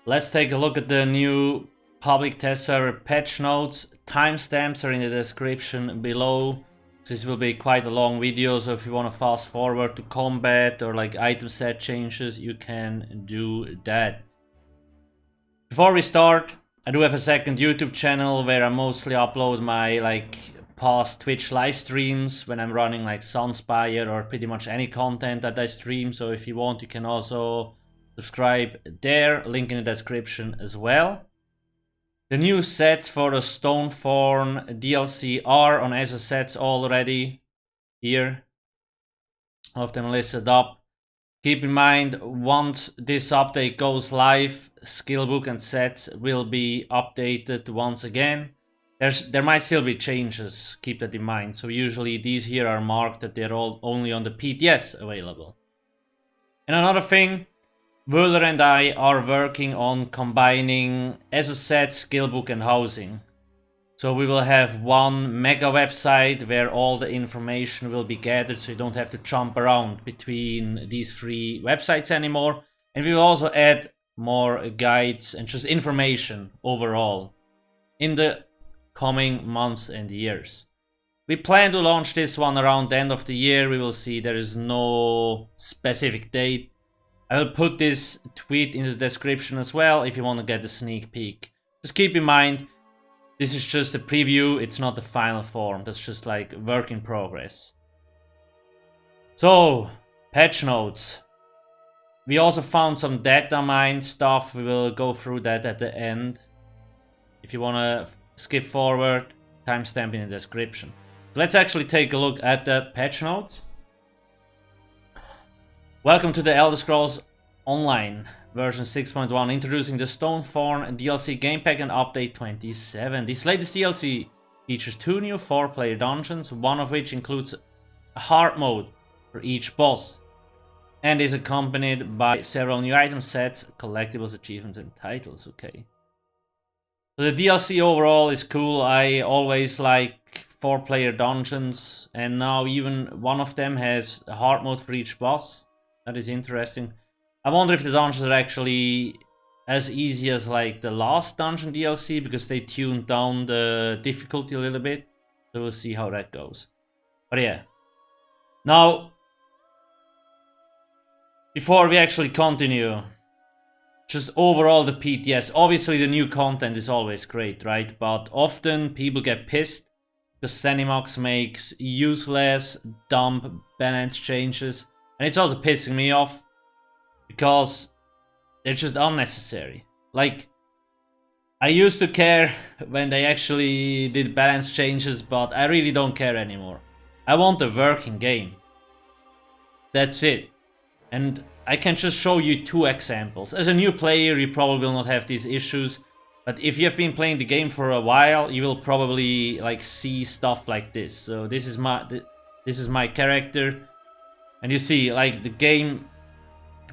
Let's take a look at the new public test server patch notes. Timestamps are in the description below. This will be quite a long video, so if you want to fast forward to combat or like item set changes, you can do that. Before we start, I do have a second YouTube channel where I mostly upload my past Twitch live streams when I'm running like Sunspire or pretty much any content that I stream. So if you want, you can also subscribe there, link in the description as well. The new sets for the Stonethorn DLC are on ESO sets already. Here, all of them listed up. Keep in mind, once this update goes live, skillbook and sets will be updated once again. There might still be changes, keep that in mind. So usually these here are marked that they're all only on the PTS available. And another thing, Wöhler and I are working on combining ESO sets, skillbook and housing. So we will have one mega website where all the information will be gathered, so you don't have to jump around between these three websites anymore. And we will also add more guides and just information overall in the coming months and years. We plan to launch this one around the end of the year. We will see. There is no specific date. I will put this tweet in the description as well if you want to get a sneak peek. Just keep in mind, this is just a preview, it's not the final form. That's just like work in progress. So, patch notes. We also found some Datamined stuff. We will go through that at the end. If you want to skip forward, timestamp in the description. Let's actually take a look at the patch notes. Welcome to the Elder Scrolls Online version 6.1, introducing the Stonethorn DLC game pack and update 27. This latest DLC features 2 new 4-player dungeons, one of which includes a hard mode for each boss, and is accompanied by several new item sets, collectibles, achievements, and titles. Okay. So the DLC overall is cool. I always like 4-player dungeons, and now even one of them has a hard mode for each boss. That is interesting. I wonder if the dungeons are actually as easy as like the last dungeon DLC, because they tuned down the difficulty a little bit. So we'll see how that goes. But yeah. Now, before we actually continue, just overall the PTS. Obviously the new content is always great, right? But often people get pissed because Zenimax makes useless, dumb balance changes. And it's also pissing me off because they're just unnecessary. Like, I used to care when they actually did balance changes, but I really don't care anymore. I want a working game. That's it. And I can just show you 2 examples. As a new player, you probably will not have these issues. But if you have been playing the game for a while, you will probably like see stuff like this. So this is my character. And you see, like, the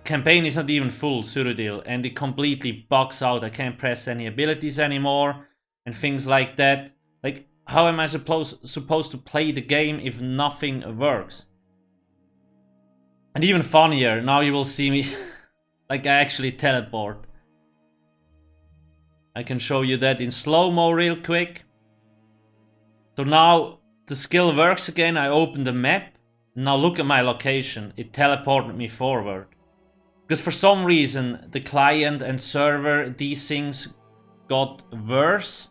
campaign is not even full, Cyrodiil, and it completely bugs out. I can't press any abilities anymore, and things like that. Like, how am I supposed to play the game if nothing works? And even funnier, now you will see me, like, I actually teleport. I can show you that in slow-mo real quick. So now the skill works again. I open the map. Now look at my location, it teleported me forward. Because for some reason, the client and server, these things got worse.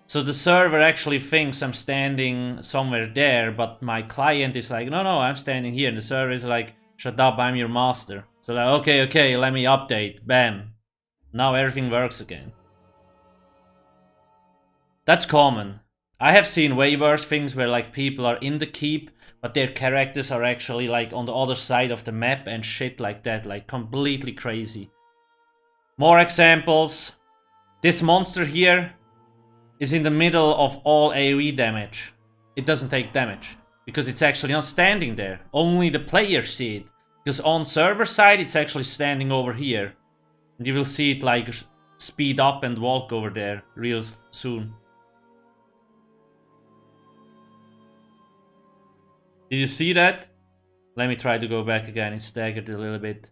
So the server actually thinks I'm standing somewhere there, but my client is like, no, I'm standing here. And the server is like, shut up, I'm your master. So like, okay, let me update, bam. Now everything works again. That's common. I have seen way worse things where like people are in the keep, but their characters are actually like on the other side of the map and shit like that, like completely crazy. More examples. This monster here is in the middle of all AoE damage. It doesn't take damage because it's actually not standing there. Only the players see it. Because on server side, it's actually standing over here. And you will see it like speed up and walk over there real soon. Did you see that? Let me try to go back again and stagger it a little bit.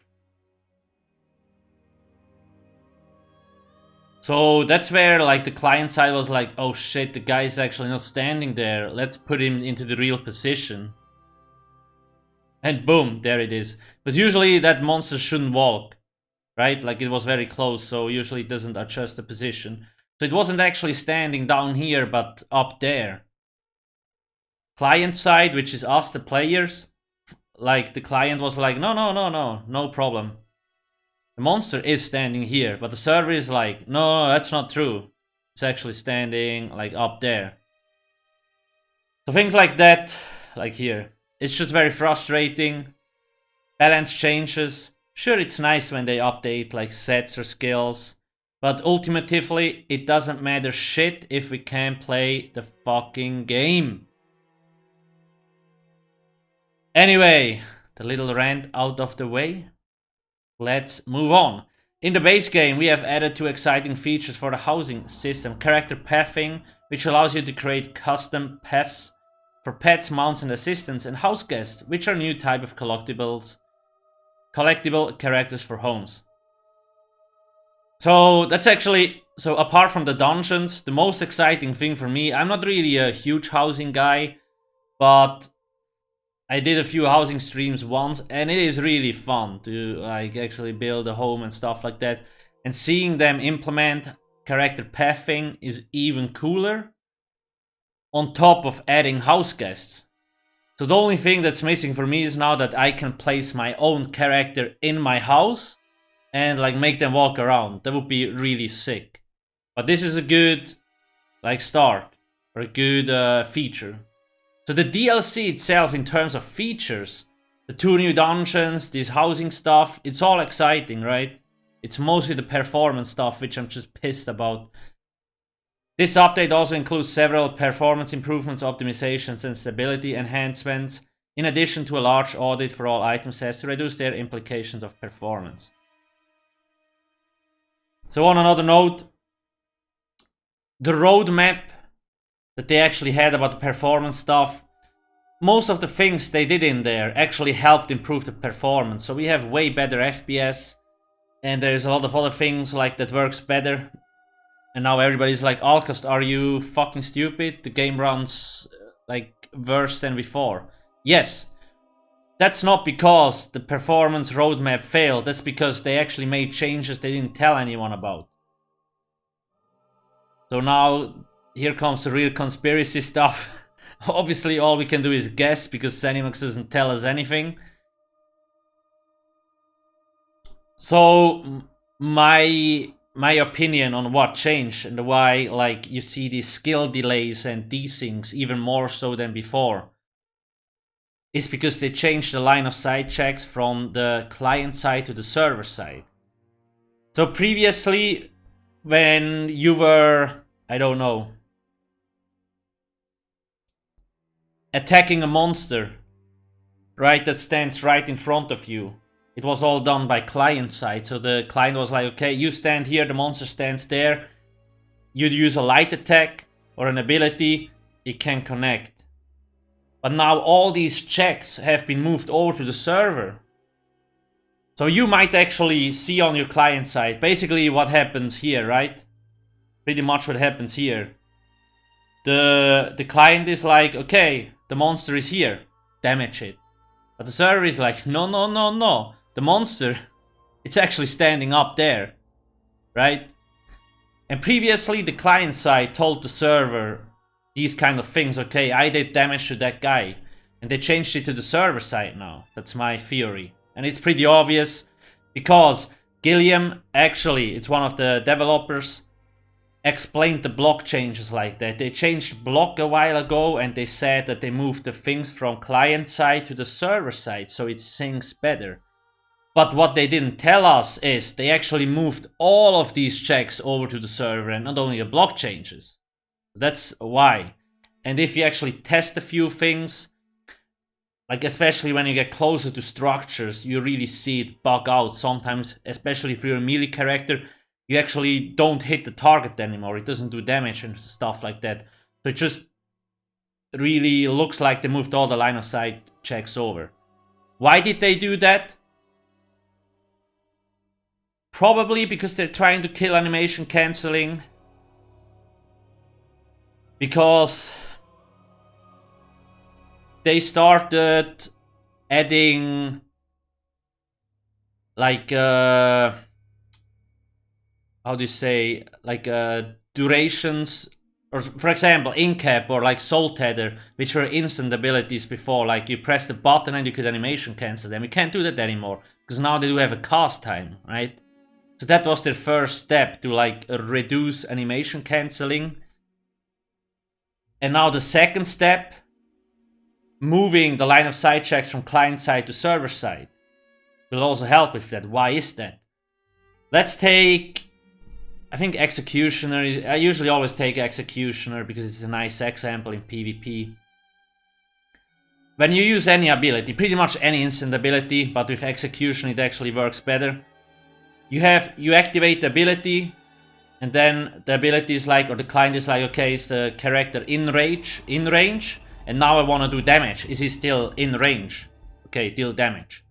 So that's where like the client side was like, oh shit, the guy's actually not standing there. Let's put him into the real position. And boom, there it is. Because usually that monster shouldn't walk, right? Like it was very close, so usually it doesn't adjust the position. So it wasn't actually standing down here, but up there. Client side, which is us, the players, like the client was like, no problem. The monster is standing here, but the server is like, no, that's not true. It's actually standing like up there. So things like that, like here. It's just very frustrating. Balance changes. Sure, it's nice when they update like sets or skills, but ultimately it doesn't matter shit if we can't play the fucking game. Anyway, the little rant out of the way. Let's move on. In the base game, we have added 2 exciting features for the housing system. Character pathing, which allows you to create custom paths for pets, mounts and assistants, and house guests, which are new type of collectible characters for homes. So that's actually, so apart from the dungeons, the most exciting thing for me, I'm not really a huge housing guy, but I did a few housing streams once, and it is really fun to like actually build a home and stuff like that. And seeing them implement character pathing is even cooler, on top of adding house guests. So the only thing that's missing for me is now that I can place my own character in my house and like make them walk around. That would be really sick. But this is a good like start, or a good feature. So the DLC itself, in terms of features, the 2 new dungeons, this housing stuff, it's all exciting, right? It's mostly the performance stuff, which I'm just pissed about. This update also includes several performance improvements, optimizations, and stability enhancements, in addition to a large audit for all item sets to reduce their implications of performance. So on another note, the roadmap that they actually had about the performance stuff, most of the things they did in there actually helped improve the performance. So we have way better FPS, and there's a lot of other things like that works better. And now everybody's like, Alcast, are you fucking stupid? The game runs like worse than before. Yes, that's not because the performance roadmap failed. That's because they actually made changes they didn't tell anyone about. So now here comes the real conspiracy stuff. Obviously all we can do is guess because ZeniMax doesn't tell us anything. So my opinion on what changed and why like you see these skill delays and these things even more so than before is because they changed the line of sight checks from the client side to the server side. So previously when you were, I don't know, attacking a monster, right, that stands right in front of you, it was all done by client side. So the client was like, okay, you stand here, the monster stands there. You'd use a light attack or an ability, it can connect. But now all these checks have been moved over to the server. So you might actually see on your client side basically what happens here, right? Pretty much what happens here. The client is like, okay, the monster is here, damage it. But the server is like, no. The monster, it's actually standing up there, right? And previously the client side told the server these kind of things, okay, I did damage to that guy. And they changed it to the server side now. That's my theory. And it's pretty obvious because Gilliam, actually, it's one of the developers, explained the block changes like that. They changed block a while ago and they said that they moved the things from client side to the server side so it syncs better. But what they didn't tell us is they actually moved all of these checks over to the server and not only the block changes. That's why. And if you actually test a few things, like especially when you get closer to structures, you really see it bug out sometimes, especially if you're a melee character. You actually don't hit the target anymore. It doesn't do damage and stuff like that. So it just really looks like they moved all the line of sight checks over. Why did they do that? Probably because they're trying to kill animation cancelling. Because they started adding like how do you say, like durations, or for example in-cap or like soul tether, which were instant abilities before, like you press the button and you could animation cancel them. You can't do that anymore because now they do have a cast time, right? So that was their first step to like reduce animation cancelling. And now the second step, moving the line of sight checks from client side to server side, will also help with that. Why is that? Let's take, I think Executioner. I usually always take Executioner because it's a nice example in PvP. When you use any ability, pretty much any instant ability, but with Execution it actually works better. You activate the ability, and then the ability is like, or the client is like, okay, is the character in range, and now I want to do damage. Is he still in range? Okay, deal damage.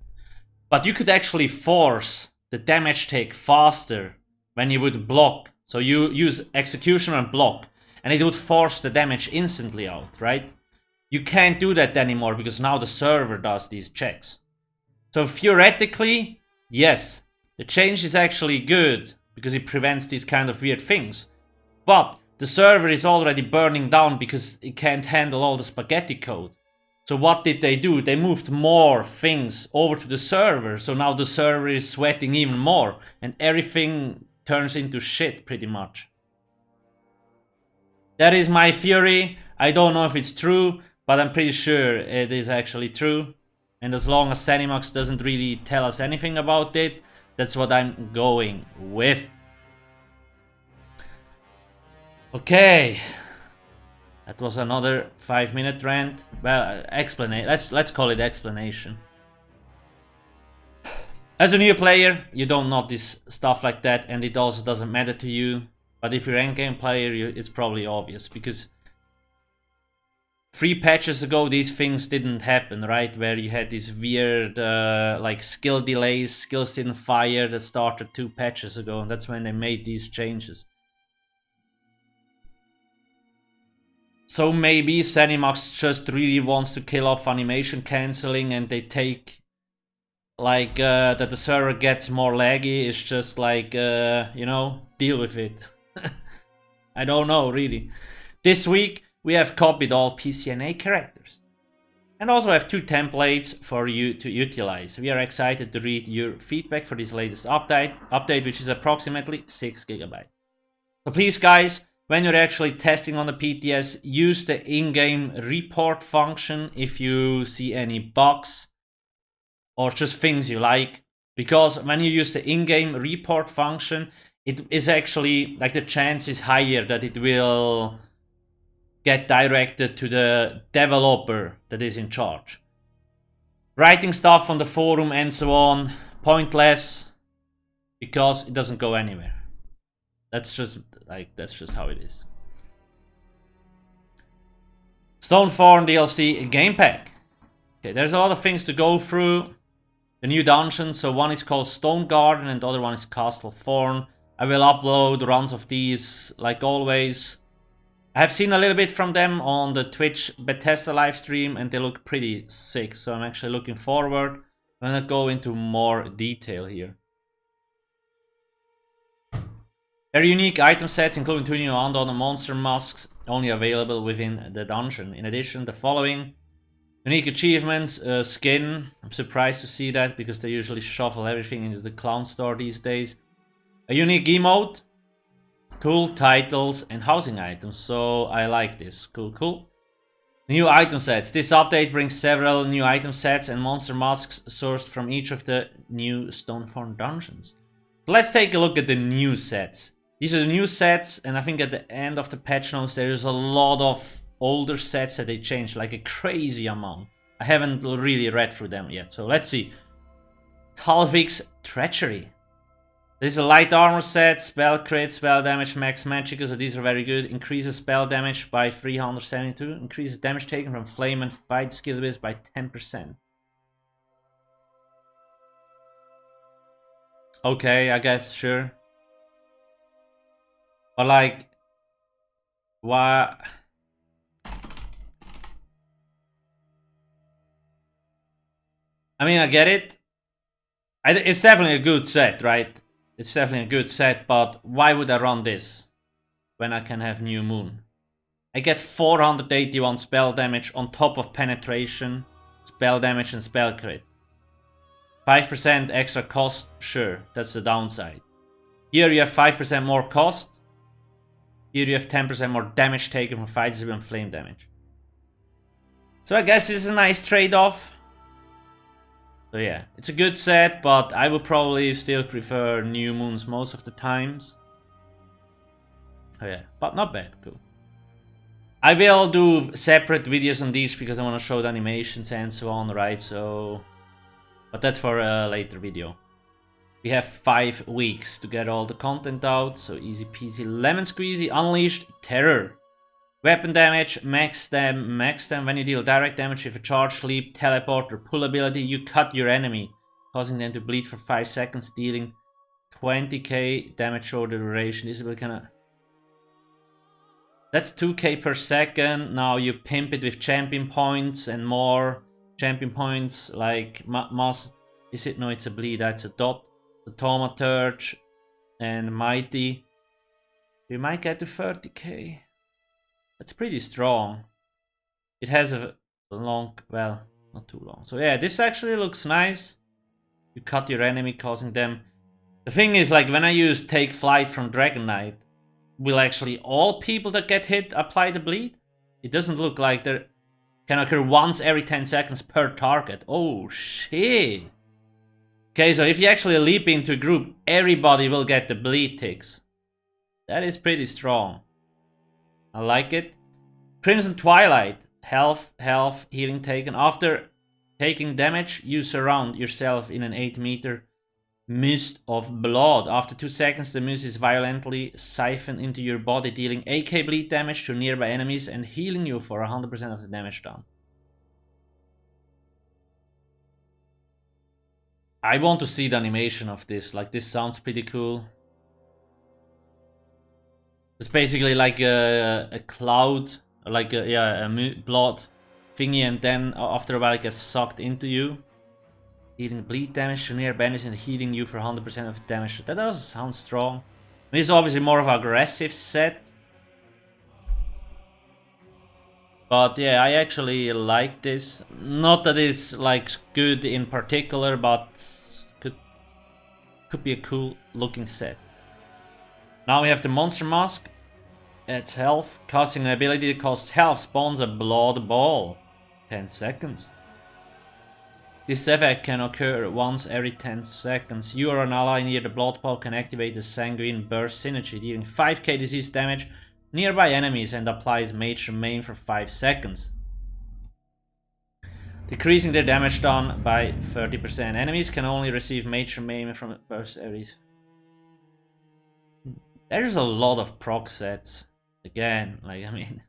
But you could actually force the damage take faster when you would block. So you use Executioner and block, and it would force the damage instantly out, right? You can't do that anymore because now the server does these checks. So theoretically, yes, the change is actually good because it prevents these kind of weird things. But the server is already burning down because it can't handle all the spaghetti code. So what did they do? They moved more things over to the server. So now the server is sweating even more and everything turns into shit pretty much. That is my theory. I don't know if it's true, but I'm pretty sure it is actually true. And as long as Zenimax doesn't really tell us anything about it, that's what I'm going with. Okay. That was another 5-minute rant. Well, let's call it explanation. As a new player, you don't notice stuff like that, and it also doesn't matter to you. But if you're an endgame player, it's probably obvious, because 3 patches ago these things didn't happen, right? Where you had these weird like skill delays, skills didn't fire, that started 2 patches ago, and that's when they made these changes. So maybe Zenimax just really wants to kill off animation cancelling, and they take like that the server gets more laggy. It's just like you know, deal with it. I don't know really. This week we have copied all PCNA characters and also have 2 templates for you to utilize. We are excited to read your feedback for this latest update, which is approximately 6 GB. So please guys, when you're actually testing on the PTS, use the in-game report function if you see any bugs or just things you like. Because when you use the in-game report function, it is actually, like, the chance is higher that it will get directed to the developer that is in charge. Writing stuff on the forum and so on, pointless, because it doesn't go anywhere. That's just how it is. Stonethorn DLC game pack. Okay, there's a lot of things to go through. The new dungeons, so one is called Stone Garden and the other one is Castle Thorn. I will upload runs of these like always. I have seen a little bit from them on the Twitch Bethesda livestream and they look pretty sick, so I'm actually looking forward. I'm gonna go into more detail here. Very unique item sets, including 2 new Undawn and Monster Masks, only available within the dungeon. In addition, the following unique achievements, skin. I'm surprised to see that because they usually shuffle everything into the clown store these days. A unique emote, cool titles, and housing items. So I like this. Cool. New item sets. This update brings several new item sets and monster masks sourced from each of the new Stonethorn dungeons. So let's take a look at the new sets. These are the new sets, and I think at the end of the patch notes there is a lot of older sets that they changed, like a crazy amount. I haven't really read through them yet, so let's see. Halvik's Treachery. This is a light armor set, spell crit, spell damage, max magic, so these are very good. Increases spell damage by 372, increases damage taken from flame and fight skill base by 10%. Okay, I guess, sure. But like, why? I mean, I get it. It's definitely a good set, right? It's definitely a good set, but why would I run this when I can have New Moon? I get 481 spell damage on top of penetration, spell damage, and spell crit. 5% extra cost, sure, that's the downside. Here you have 5% more cost. Here you have 10% more damage taken from fights and flame damage. So I guess it's a nice trade-off. So yeah, it's a good set, but I would probably still prefer New Moons most of the times. Oh yeah, but not bad, cool. I will do separate videos on these because I want to show the animations and so on, right? So, but that's for a later video. We have 5 weeks to get all the content out, so easy peasy lemon squeezy. Unleashed Terror. Weapon damage, max them. When you deal direct damage with a charge, leap, teleport, or pull ability, you cut your enemy, causing them to bleed for 5 seconds, dealing 20k damage over the duration. This is kind of... That's 2k per second. Now you pimp it with champion points and more champion points, like must... Is it? No, it's a bleed. That's a dot. The Thaumaturge and Mighty. We might get to 30k. That's pretty strong. It has a long, well, not too long. So yeah, this actually looks nice. You cut your enemy, causing them... The thing is, like, when I use Take Flight from Dragon Knight, will actually all people that get hit apply the bleed? It doesn't look like there can occur once every 10 seconds per target. Oh shit. Okay, so if you actually leap into a group, everybody will get the bleed ticks. That is pretty strong. I like it. Crimson Twilight. Health, healing taken. After taking damage, you surround yourself in an 8-meter mist of blood. After 2 seconds, the mist is violently siphoned into your body, dealing 8k bleed damage to nearby enemies and healing you for 100% of the damage done. I want to see the animation of this. Like, this sounds pretty cool. It's basically like a cloud, like a blood thingy, and then after a while it gets sucked into you, dealing bleed damage to nearby enemies and healing you for 100% of the damage. That does sound strong. This is obviously more of an aggressive set, but yeah, I actually like this. Not that it's like good in particular, but could be a cool looking set. Now we have the Monster Mask. Adds health. Casting an ability that costs health spawns a blood ball. 10 seconds. This effect can occur once every 10 seconds. You or an ally near the blood ball can activate the Sanguine Burst synergy, dealing 5k disease damage nearby enemies and applies Major Maim for 5 seconds. Decreasing their damage done by 30%. Enemies can only receive Major Maim from burst areas. There's a lot of proc sets. Again, like, I mean...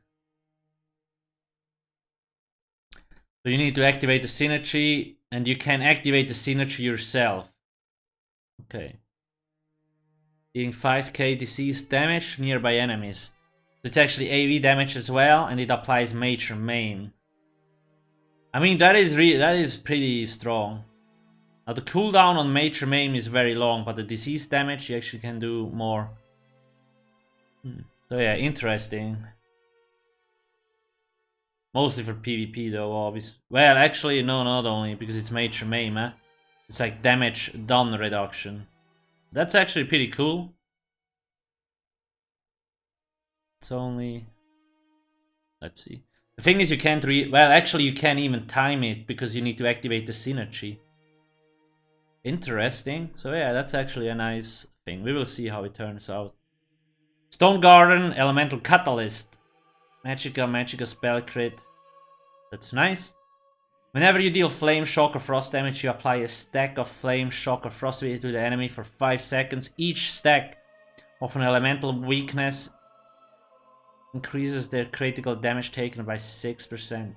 So you need to activate the synergy, and you can activate the synergy yourself. Okay. Dealing 5k disease damage nearby enemies. It's actually AV damage as well, and it applies Major Maim. I mean, that is pretty strong. Now the cooldown on Major Maim is very long, but the disease damage you actually can do more. So yeah, interesting. Mostly for PvP though, obviously. Well, actually, no, not only, because it's Major Maim, eh? It's like damage done reduction. That's actually pretty cool. It's only... Let's see. The thing is, you can't well, actually, you can't even time it, because you need to activate the synergy. Interesting. So yeah, that's actually a nice thing. We will see how it turns out. Stone Garden, Elemental Catalyst. Magica spell crit. That's nice. Whenever you deal Flame, Shock, or Frost damage, you apply a stack of Flame, Shock, or Frost to the enemy for 5 seconds. Each stack of an elemental weakness increases their critical damage taken by 6%.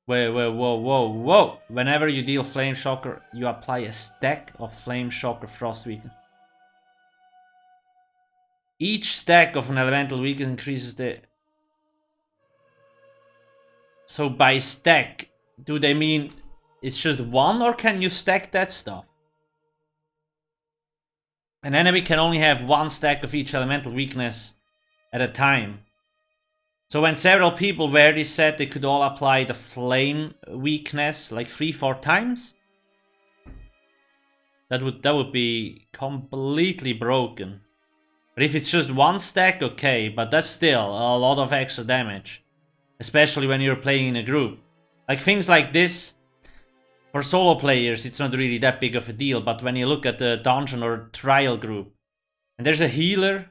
Wait, whoa. Whenever you deal Flame Shocker, you apply a stack of Flame Shocker Frost Weaken. Each stack of an elemental weakness increases the... So by stack, do they mean it's just one, or can you stack that stuff? An enemy can only have one stack of each elemental weakness at a time. So when several people wear this set, they could all apply the flame weakness like 3-4 times. That would be completely broken. But if it's just one stack, okay, but that's still a lot of extra damage. Especially when you're playing in a group. Like things like this, for solo players, it's not really that big of a deal, but when you look at the dungeon or trial group, and there's a healer,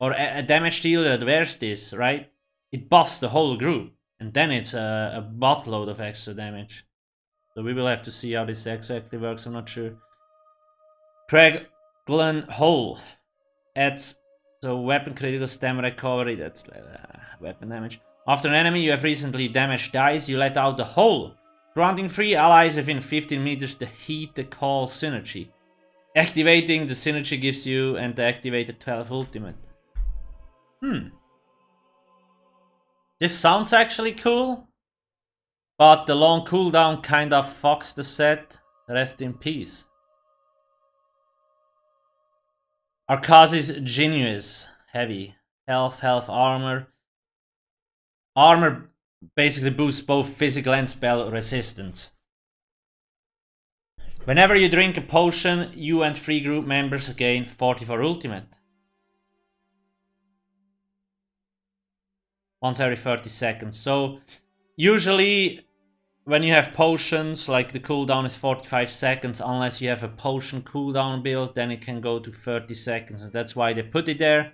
or a damage dealer that wears this, right? It buffs the whole group, and then it's a buttload of extra damage. So we will have to see how this exactly works, I'm not sure. Craig Glen Hole adds, so weapon critical stem recovery, that's weapon damage. After an enemy you have recently damaged dies, you let out the hole, granting 3 allies within 15 meters the Heed the Call synergy. Activating the synergy gives you and the activated 12 ultimate. This sounds actually cool, but the long cooldown kind of fucks the set. Rest in peace. Arcas's Genuous, heavy. Health, armor. Armor basically boosts both physical and spell resistance. Whenever you drink a potion, you and 3 group members gain 44 ultimate. Once every 30 seconds. So usually when you have potions, like the cooldown is 45 seconds, unless you have a potion cooldown build, then it can go to 30 seconds. And that's why they put it there.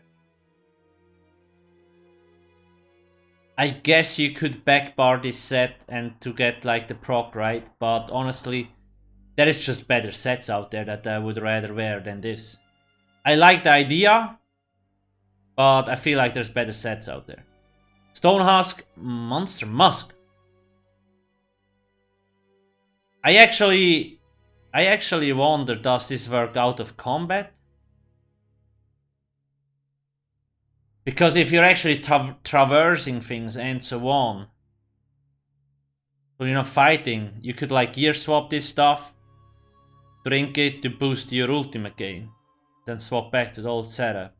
I guess you could backbar this set and to get like the proc, right? But honestly, there is just better sets out there that I would rather wear than this. I like the idea, but I feel like there's better sets out there. Stonehusk, Monster Musk. I actually wonder, does this work out of combat? Because if you're actually traversing things and so on, so you're not fighting, you could like gear swap this stuff, drink it to boost your ultimate gain, then swap back to the old setup.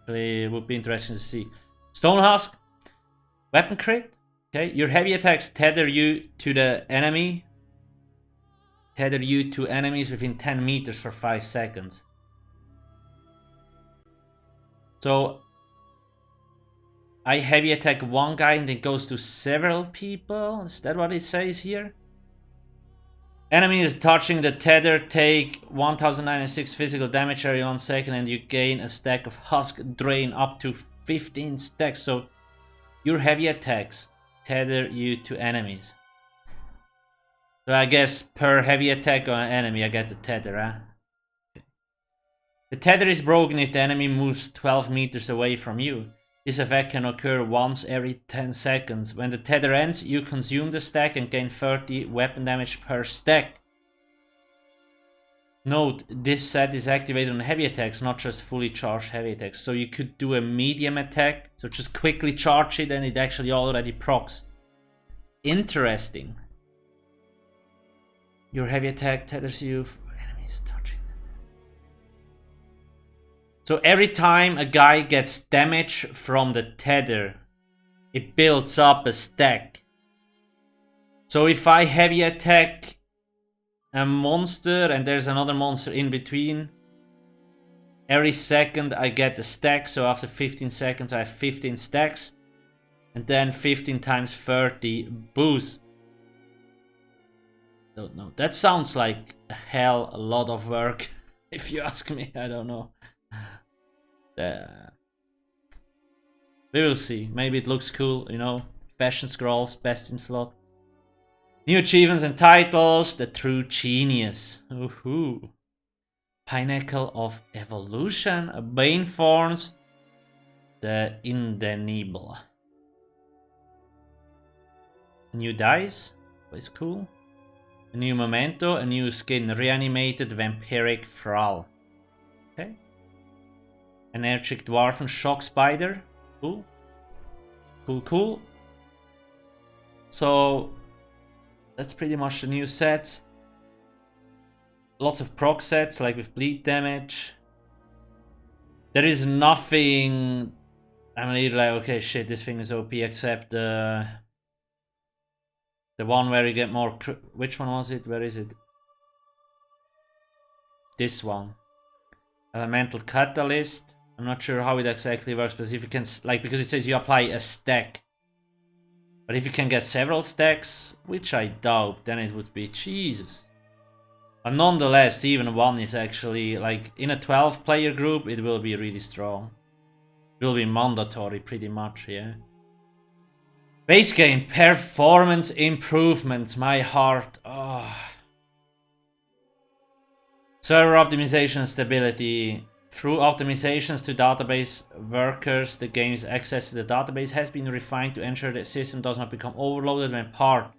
It would be interesting to see. Stonehusk, weapon crit. Okay, your heavy attacks tether you to the enemy. Tether you to enemies within 10 meters for 5 seconds. So I heavy attack one guy and it goes to several people. Is that what it says here? Enemies touching the tether take 1096 physical damage every 1 second and you gain a stack of Husk Drain up to 15 stacks. So your heavy attacks tether you to enemies. So I guess per heavy attack on an enemy I get the tether, huh? Okay. The tether is broken if the enemy moves 12 meters away from you. This effect can occur once every 10 seconds. When the tether ends, you consume the stack and gain 30 weapon damage per stack. Note, this set is activated on heavy attacks, not just fully charged heavy attacks. So you could do a medium attack, so just quickly charge it and it actually already procs. Interesting. Your heavy attack tethers you for enemies touching. So every time a guy gets damage from the tether, it builds up a stack. So if I heavy attack a monster and there's another monster in between, every second I get a stack. So after 15 seconds I have 15 stacks. And then 15 times 30 boost. Don't know. That sounds like a lot of work. If you ask me, I don't know. We will see. Maybe it looks cool, you know. Fashion scrolls, best in slot. New achievements and titles. The True Genius. Woohoo. Pinnacle of Evolution. Bane Thorns. The Indenible. New dice, that's cool. A new memento, a new skin, reanimated vampiric thrall. Okay. Energic dwarven shock spider, cool. Cool. So that's pretty much the new sets. Lots of proc sets, like with bleed damage. There is nothing. I'm really like, okay, shit, this thing is OP, except the one where you get more. Which one was it? Where is it? This one. Elemental Catalyst. I'm not sure how it exactly works, but if you can, like, because it says you apply a stack. But if you can get several stacks, which I doubt, then it would be Jesus. But nonetheless, even one is actually, like, in a 12-player group, it will be really strong. It will be mandatory, pretty much, yeah. Base game, performance improvements, my heart. Oh. Server optimization and stability. Through optimizations to database workers, the game's access to the database has been refined to ensure the system does not become overloaded when part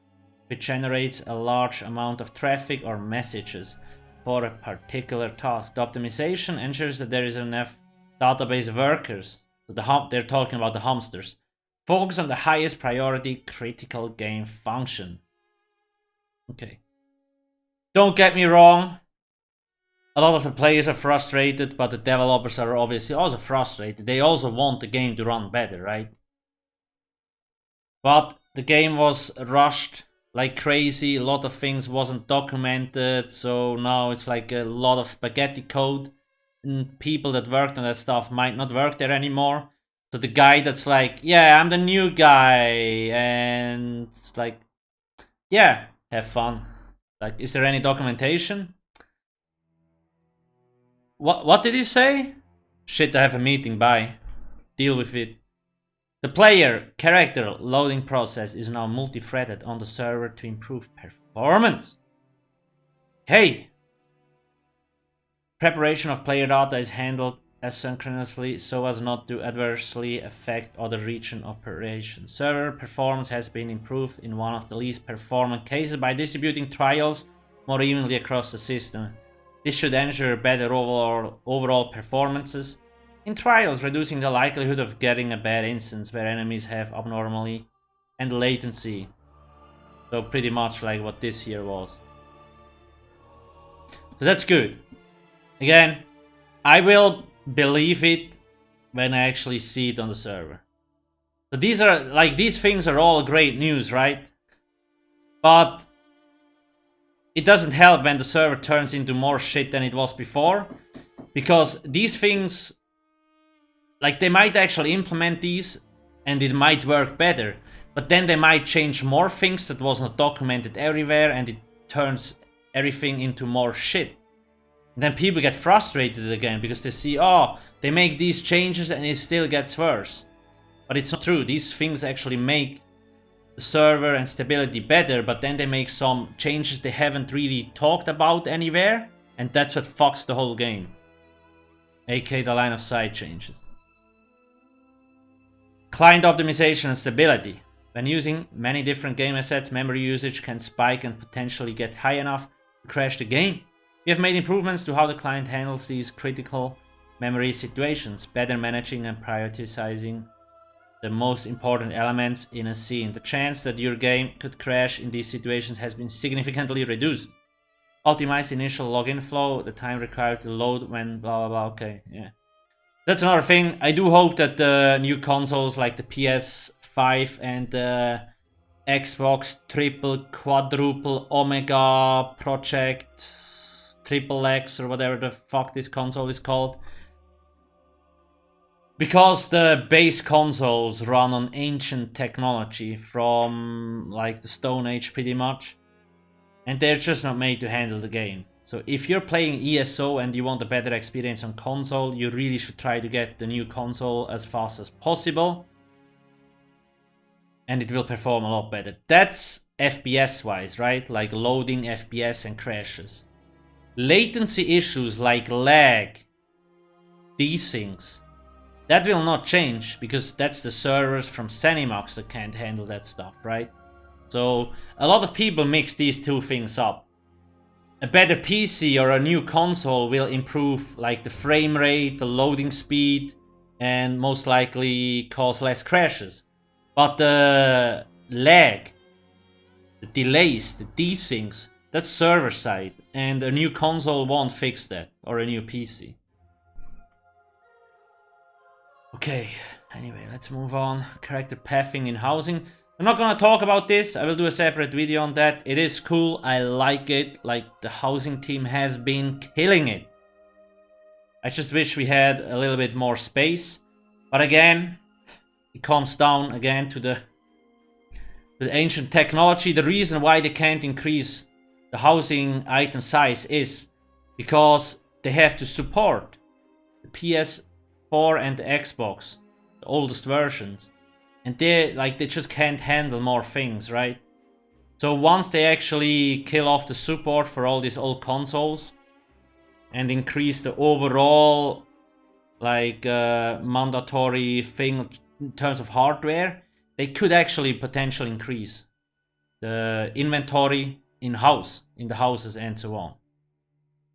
which generates a large amount of traffic or messages for a particular task. The optimization ensures that there is enough database workers, so they're talking about the hamsters, focus on the highest priority critical game function. Okay. Don't get me wrong, a lot of the players are frustrated, but the developers are obviously also frustrated. They also want the game to run better, right? But the game was rushed like crazy, a lot of things wasn't documented, so now it's like a lot of spaghetti code, and people that worked on that stuff might not work there anymore. So the guy that's like, yeah, I'm the new guy, and it's like, yeah, have fun. Like, is there any documentation? What did he say? Shit, I have a meeting, bye. Deal with it. The player character loading process is now multi-threaded on the server to improve performance. Hey! Preparation of player data is handled asynchronously so as not to adversely affect other region operations. Server performance has been improved in one of the least performant cases by distributing trials more evenly across the system. This should ensure better overall performances in trials, reducing the likelihood of getting a bad instance where enemies have abnormality and latency. So pretty much like what this here was. So that's good. Again, I will believe it when I actually see it on the server. So these are, like, these things are all great news, right? But it doesn't help when the server turns into more shit than it was before. Because these things, like, they might actually implement these and it might work better, but then they might change more things that was not documented everywhere and it turns everything into more shit. And then people get frustrated again because they see, oh, they make these changes and it still gets worse. But it's not true. These things actually make the server and stability better, but then they make some changes they haven't really talked about anywhere, and that's what fucks the whole game. aka the line of sight changes. Client optimization and stability. When using many different game assets, memory usage can spike and potentially get high enough to crash the game. We have made improvements to how the client handles these critical memory situations, better managing and prioritizing the most important elements in a scene. The chance that your game could crash in these situations has been significantly reduced. Optimize initial login flow, the time required to load when blah blah blah. Okay, yeah. That's another thing. I do hope that the new consoles like the PS5 and the Xbox triple, quadruple, Omega Project, Triple X or whatever the fuck this console is called. Because the base consoles run on ancient technology from like the Stone Age pretty much. And they're just not made to handle the game. So if you're playing ESO and you want a better experience on console, you really should try to get the new console as fast as possible. And it will perform a lot better. That's FPS wise, right? Like loading FPS and crashes. Latency issues like lag, these things, that will not change because that's the servers from Zenimax that can't handle that stuff, right? So a lot of people mix these two things up. A better PC or a new console will improve like the frame rate, the loading speed, and most likely cause less crashes. But the lag, the delays, these things, that's server side, and a new console won't fix that, or a new PC. Okay, anyway, let's move on. Character pathing in housing. I'm not gonna talk about this, I will do a separate video on that. It is cool, I like it, like the housing team has been killing it. I just wish we had a little bit more space. But again, it comes down again to the ancient technology. The reason why they can't increase the housing item size is because they have to support the PS4 and the Xbox, the oldest versions. And they just can't handle more things, right? So once they actually kill off the support for all these old consoles and increase the overall mandatory thing in terms of hardware, they could actually potentially increase the inventory in-house, in the houses and so on.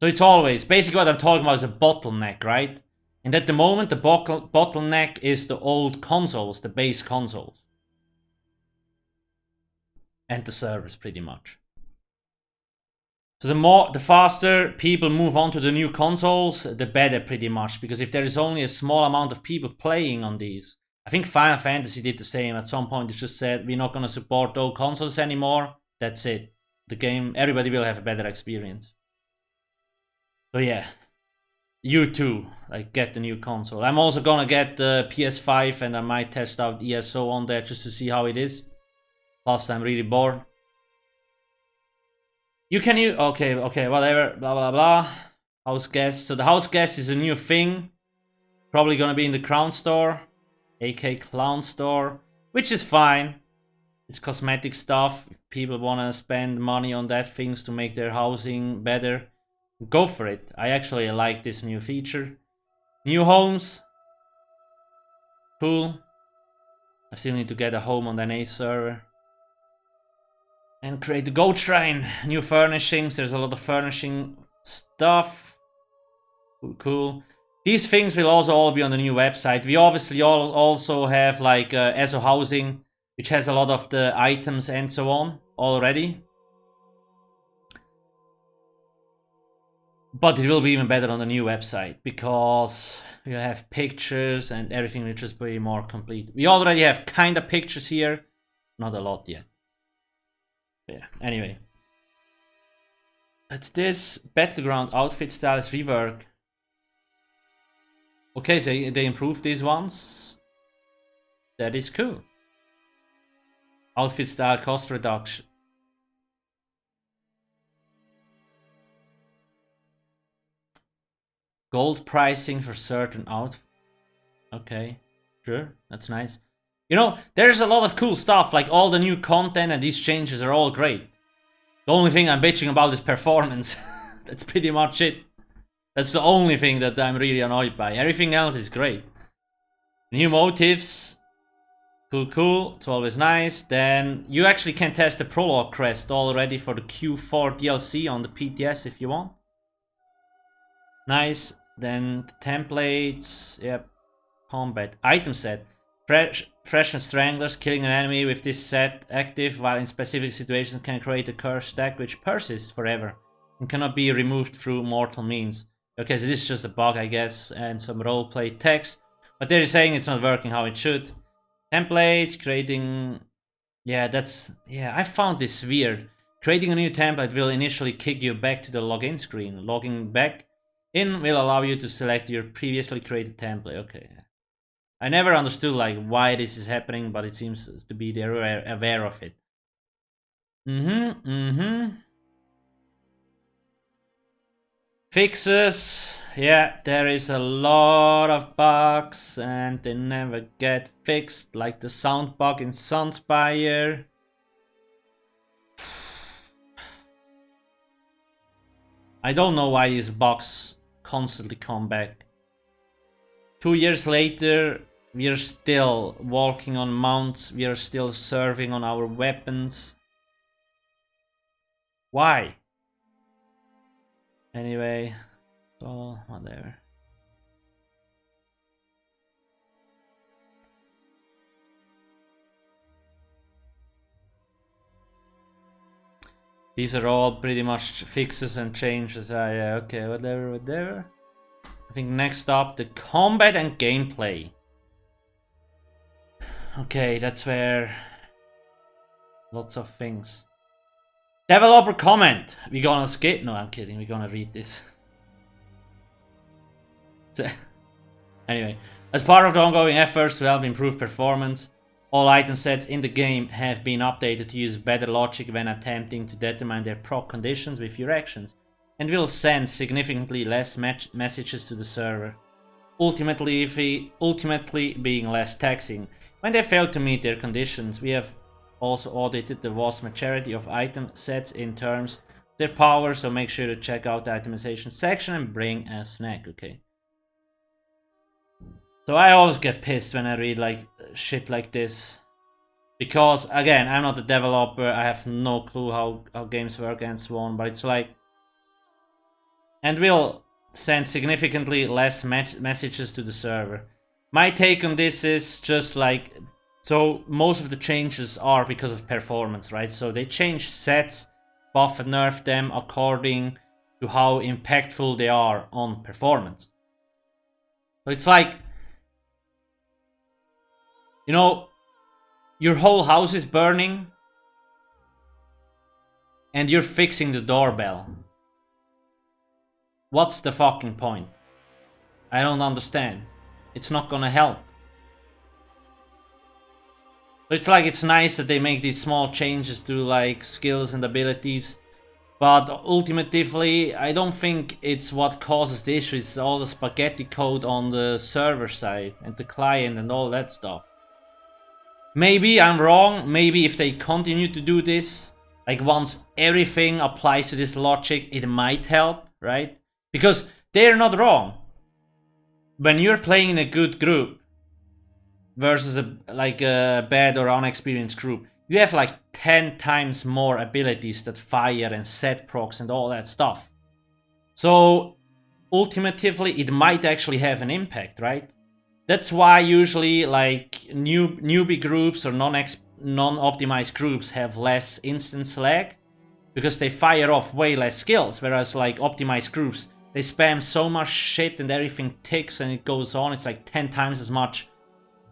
So it's always, basically what I'm talking about is a bottleneck, right? And at the moment, the bottleneck is the old consoles, the base consoles. And the servers, pretty much. So the faster people move on to the new consoles, the better, pretty much. Because if there is only a small amount of people playing on these, I think Final Fantasy did the same. At some point, it just said, we're not going to support old consoles anymore. That's it. The game, everybody will have a better experience. So yeah. You too, get the new console. I'm also gonna get the PS5 and I might test out ESO on there just to see how it is. Plus I'm really bored. You can use, okay, whatever, blah blah blah. House guest. So the house guest is a new thing. Probably gonna be in the Crown Store, aka Clown Store, which is fine. It's cosmetic stuff. If people wanna spend money on that things to make their housing better, go for it. I actually like this new feature. New homes. Cool. I still need to get a home on the NA server. And create the goat shrine. New furnishings. There's a lot of furnishing stuff. Cool. These things will also all be on the new website. We obviously also have ESO housing, which has a lot of the items and so on already. But it will be even better on the new website because we'll have pictures and everything will just be more complete. We already have kind of pictures here, not a lot yet. But yeah, anyway. That's this. Battleground outfit styles rework. Okay, so they improved these ones. That is cool. Outfit style cost reduction. Gold pricing for certain outfits. Okay, sure, that's nice. You know, there's a lot of cool stuff, like all the new content and these changes are all great. The only thing I'm bitching about is performance. That's pretty much it. That's the only thing that I'm really annoyed by. Everything else is great. New motives. Cool, it's always nice. Then you actually can test the prologue crest already for the Q4 DLC on the PTS if you want. Nice. Then the templates, yep. Combat item set. Fresh and stranglers. Killing an enemy with this set active while in specific situations can create a curse stack which persists forever and cannot be removed through mortal means. Okay, so this is just a bug, I guess, and some roleplay text. But they're saying it's not working how it should. Templates, creating... Yeah, I found this weird. Creating a new template will initially kick you back to the login screen. Logging back in will allow you to select your previously created template. Okay. I never understood why this is happening, but it seems to be they're aware of it. Fixes. Yeah, there is a lot of bugs and they never get fixed, like the sound bug in Sunspire. I don't know why these bugs constantly come back. 2 years later, we are still walking on mounts, we are still serving on our weapons. Why? Anyway, so whatever. These are all pretty much fixes and changes. Yeah, okay, whatever. I think next up, the combat and gameplay. Okay, that's where lots of things. Developer comment. We're gonna skip. No, I'm kidding. We're gonna read this. Anyway, as part of the ongoing efforts to help improve performance, all item sets in the game have been updated to use better logic when attempting to determine their proc conditions with your actions, and will send significantly less messages to the server, ultimately being less taxing. When they fail to meet their conditions, we have also audited the vast majority of item sets in terms of their power, so make sure to check out the itemization section and bring a snack, okay? So I always get pissed when I read like shit like this. Because again, I'm not a developer, I have no clue how games work and so on, but it's like... And will send significantly less messages to the server. My take on this is just like... So most of the changes are because of performance, right? So they change sets, buff and nerf them according to how impactful they are on performance. So it's like... You know, your whole house is burning and you're fixing the doorbell. What's the fucking point? I don't understand. It's not gonna help. It's like it's nice that they make these small changes to like skills and abilities, but ultimately I don't think it's what causes the issue. It's all the spaghetti code on the server side and the client and all that stuff. Maybe I'm wrong, maybe if they continue to do this, like once everything applies to this logic, it might help, right? Because they're not wrong. When you're playing in a good group versus a bad or unexperienced group, you have like 10 times more abilities that fire and set procs and all that stuff. So ultimately it might actually have an impact, right? That's why usually like newbie groups or non-optimized groups have less instance lag, because they fire off way less skills, whereas like optimized groups, they spam so much shit and everything ticks and it goes on. It's like 10 times as much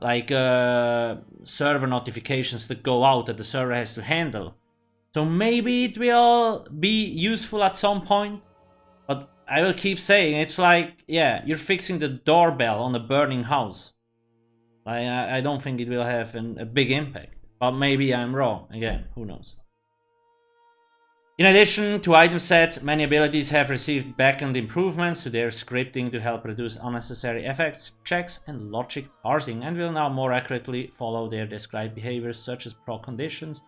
like server notifications that go out that the server has to handle. So maybe it will be useful at some point, but I will keep saying, it's like, yeah, you're fixing the doorbell on a burning house. I don't think it will have a big impact, but maybe I'm wrong. Again, who knows. In addition to item sets, many abilities have received backend improvements to their scripting to help reduce unnecessary effects, checks, and logic parsing, and will now more accurately follow their described behaviors such as proc conditions.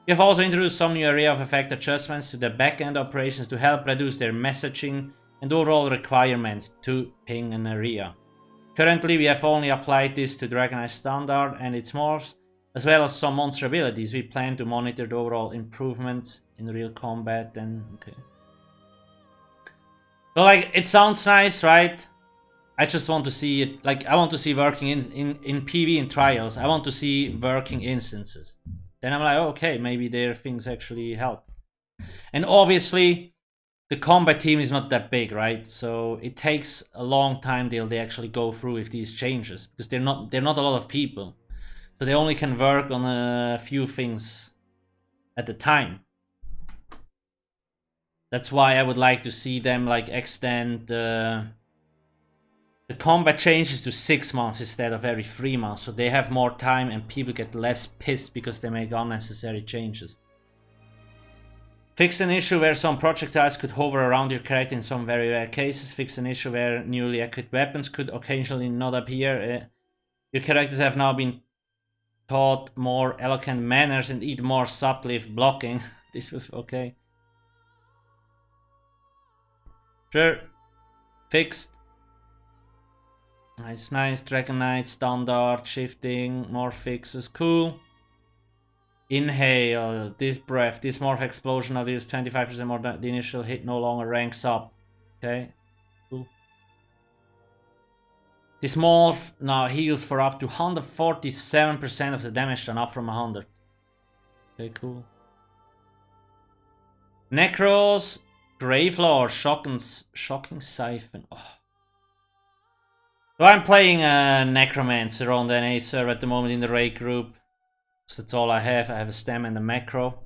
We have also introduced some new area of effect adjustments to the backend operations to help reduce their messaging and overall requirements to ping an area. Currently, we have only applied this to Dragonite Standard and its morphs, as well as some monster abilities. We plan to monitor the overall improvements in real combat and okay. So like, it sounds nice, right? I just want to see it, like I want to see working in PV and trials. I want to see working instances. Then I'm like, okay, maybe their things actually help. And obviously, the combat team is not that big, right? So it takes a long time till they actually go through with these changes, because they're not a lot of people. So they only can work on a few things at a time. That's why I would like to see them like extend the combat changes to 6 months instead of every 3 months, so they have more time and people get less pissed because they make unnecessary changes. Fix an issue where some projectiles could hover around your character in some very rare cases. Fix an issue where newly equipped weapons could occasionally not appear. Your characters have now been taught more elegant manners and eat more sublift blocking. This was okay. Sure. Fixed. Nice. Dragonite, standard, shifting, more fixes, cool. Inhale, this breath, this morph explosion now deals 25% more than the initial hit, no longer ranks up. Okay, cool. This morph now heals for up to 147% of the damage done, up from 100. Okay, cool. Necros, Gravelord, Shocking Siphon. Oh. So I'm playing Necromancer on the NA server at the moment in the raid group. So that's all I have. I have a stem and a macro.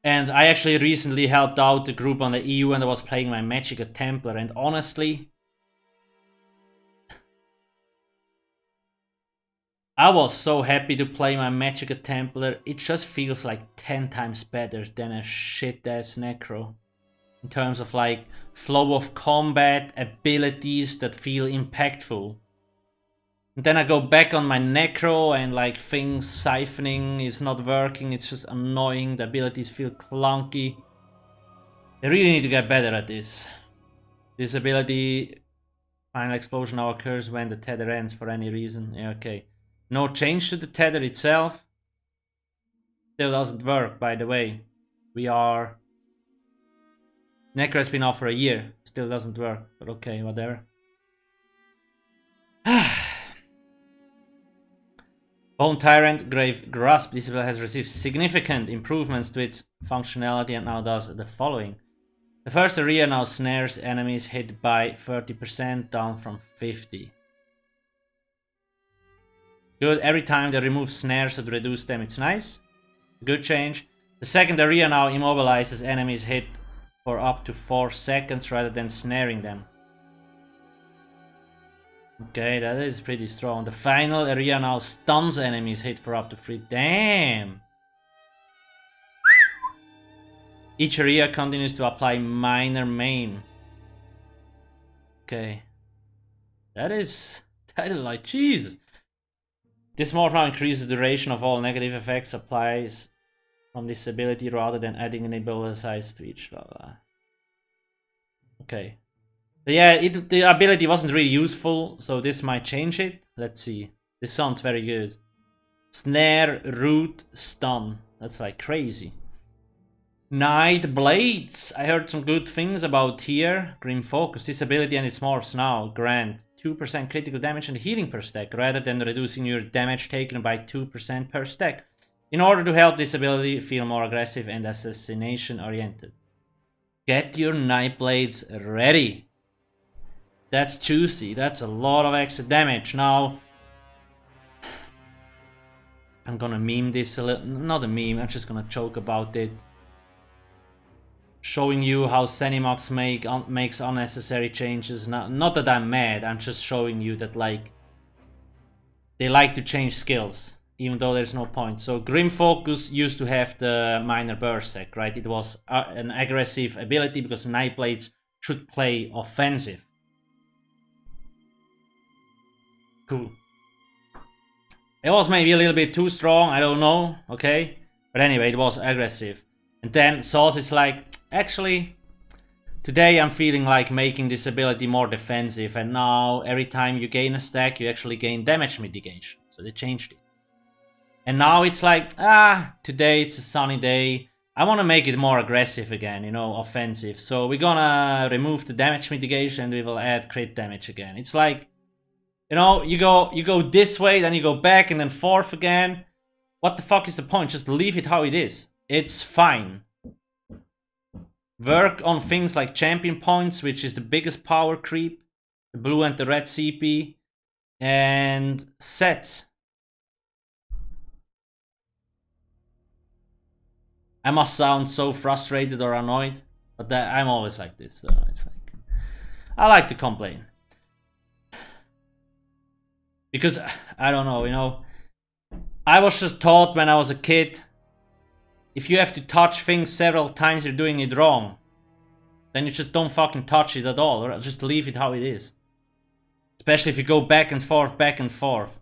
And I actually recently helped out the group on the EU and I was playing my Magicka Templar. And honestly, I was so happy to play my Magicka Templar. It just feels like 10 times better than a shit-ass Necro. In terms of like flow of combat, abilities that feel impactful. And then I go back on my Necro and like things siphoning is not working, it's just annoying, the abilities feel clunky. They really need to get better at this. This ability, final explosion now occurs when the tether ends for any reason. Yeah, okay. No change to the tether itself. Still doesn't work, by the way. Necro has been out for a year. Still doesn't work. But okay, whatever. Bone Tyrant, Grave Grasp. This ability has received significant improvements to its functionality and now does the following. The first area now snares enemies hit by 30%, down from 50%. Good, every time they remove snares to reduce them, it's nice. Good change. The second area now immobilizes enemies hit for up to 4 seconds rather than snaring them. Okay, that is pretty strong. The final area now stuns enemies hit for up to 3. Damn! Each area continues to apply minor maim. Okay. That is like Jesus. This morph now increases the duration of all negative effects applies from this ability rather than adding an ability size to each. Blah, blah. Okay. But yeah, the ability wasn't really useful, so this might change it. Let's see. This sounds very good. Snare, root, stun. That's like crazy. Night Blades. I heard some good things about here. Grim Focus. This ability and its morphs now grant 2% critical damage and healing per stack, rather than reducing your damage taken by 2% per stack. In order to help this ability feel more aggressive and assassination oriented. Get your Night Blades ready. That's juicy. That's a lot of extra damage. Now, I'm gonna meme this a little. Not a meme, I'm just gonna joke about it. Showing you how Zenimax makes unnecessary changes. Not that I'm mad, I'm just showing you that like they like to change skills, even though there's no point. So Grim Focus used to have the minor Berserk, right? It was an aggressive ability because Night Blades should play offensive. Cool. It was maybe a little bit too strong, I don't know, okay? But anyway, it was aggressive. And then Sauce is like, actually, today I'm feeling like making this ability more defensive, and now every time you gain a stack, you actually gain damage mitigation. So they changed it. And now it's like, today it's a sunny day. I want to make it more aggressive again, you know, offensive. So we're gonna remove the damage mitigation and we will add crit damage again. It's like, you know, you go this way, then you go back and then forth again. What the fuck is the point? Just leave it how it is. It's fine. Work on things like champion points, which is the biggest power creep. The blue and the red CP. And set. I must sound so frustrated or annoyed. But I'm always like this. So it's like, I like to complain. Because, I don't know, you know, I was just taught when I was a kid, if you have to touch things several times, you're doing it wrong. Then you just don't fucking touch it at all, or just leave it how it is. Especially if you go back and forth, back and forth.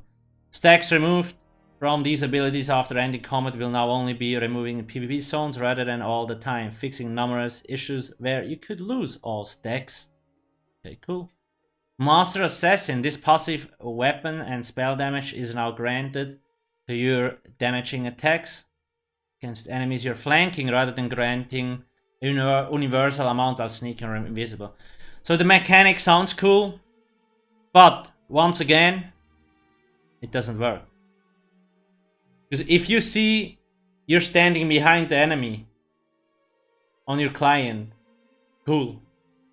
Stacks removed from these abilities after ending combat will now only be removing PvP zones rather than all the time, fixing numerous issues where you could lose all stacks. Okay, cool. Master Assassin, this passive weapon and spell damage is now granted to your damaging attacks. against enemies you're flanking rather than granting a universal amount while sneaking or invisible. So the mechanic sounds cool, but once again, it doesn't work. Because if you see you're standing behind the enemy on your client, cool.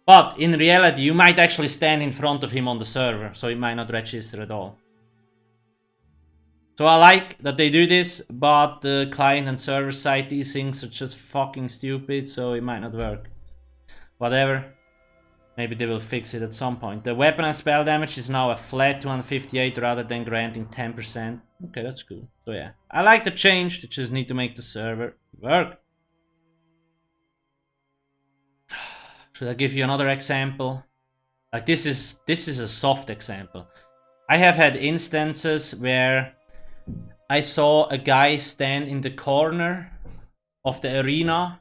But in reality, you might actually stand in front of him on the server, so it might not register at all. So I like that they do this, but the client and server side, these things are just fucking stupid, so it might not work. Whatever. Maybe they will fix it at some point. The weapon and spell damage is now a flat 258 rather than granting 10%. Okay, that's cool. So yeah, I like the change. They just need to make the server work. Should I give you another example? Like this is a soft example. I have had instances where I saw a guy stand in the corner of the arena,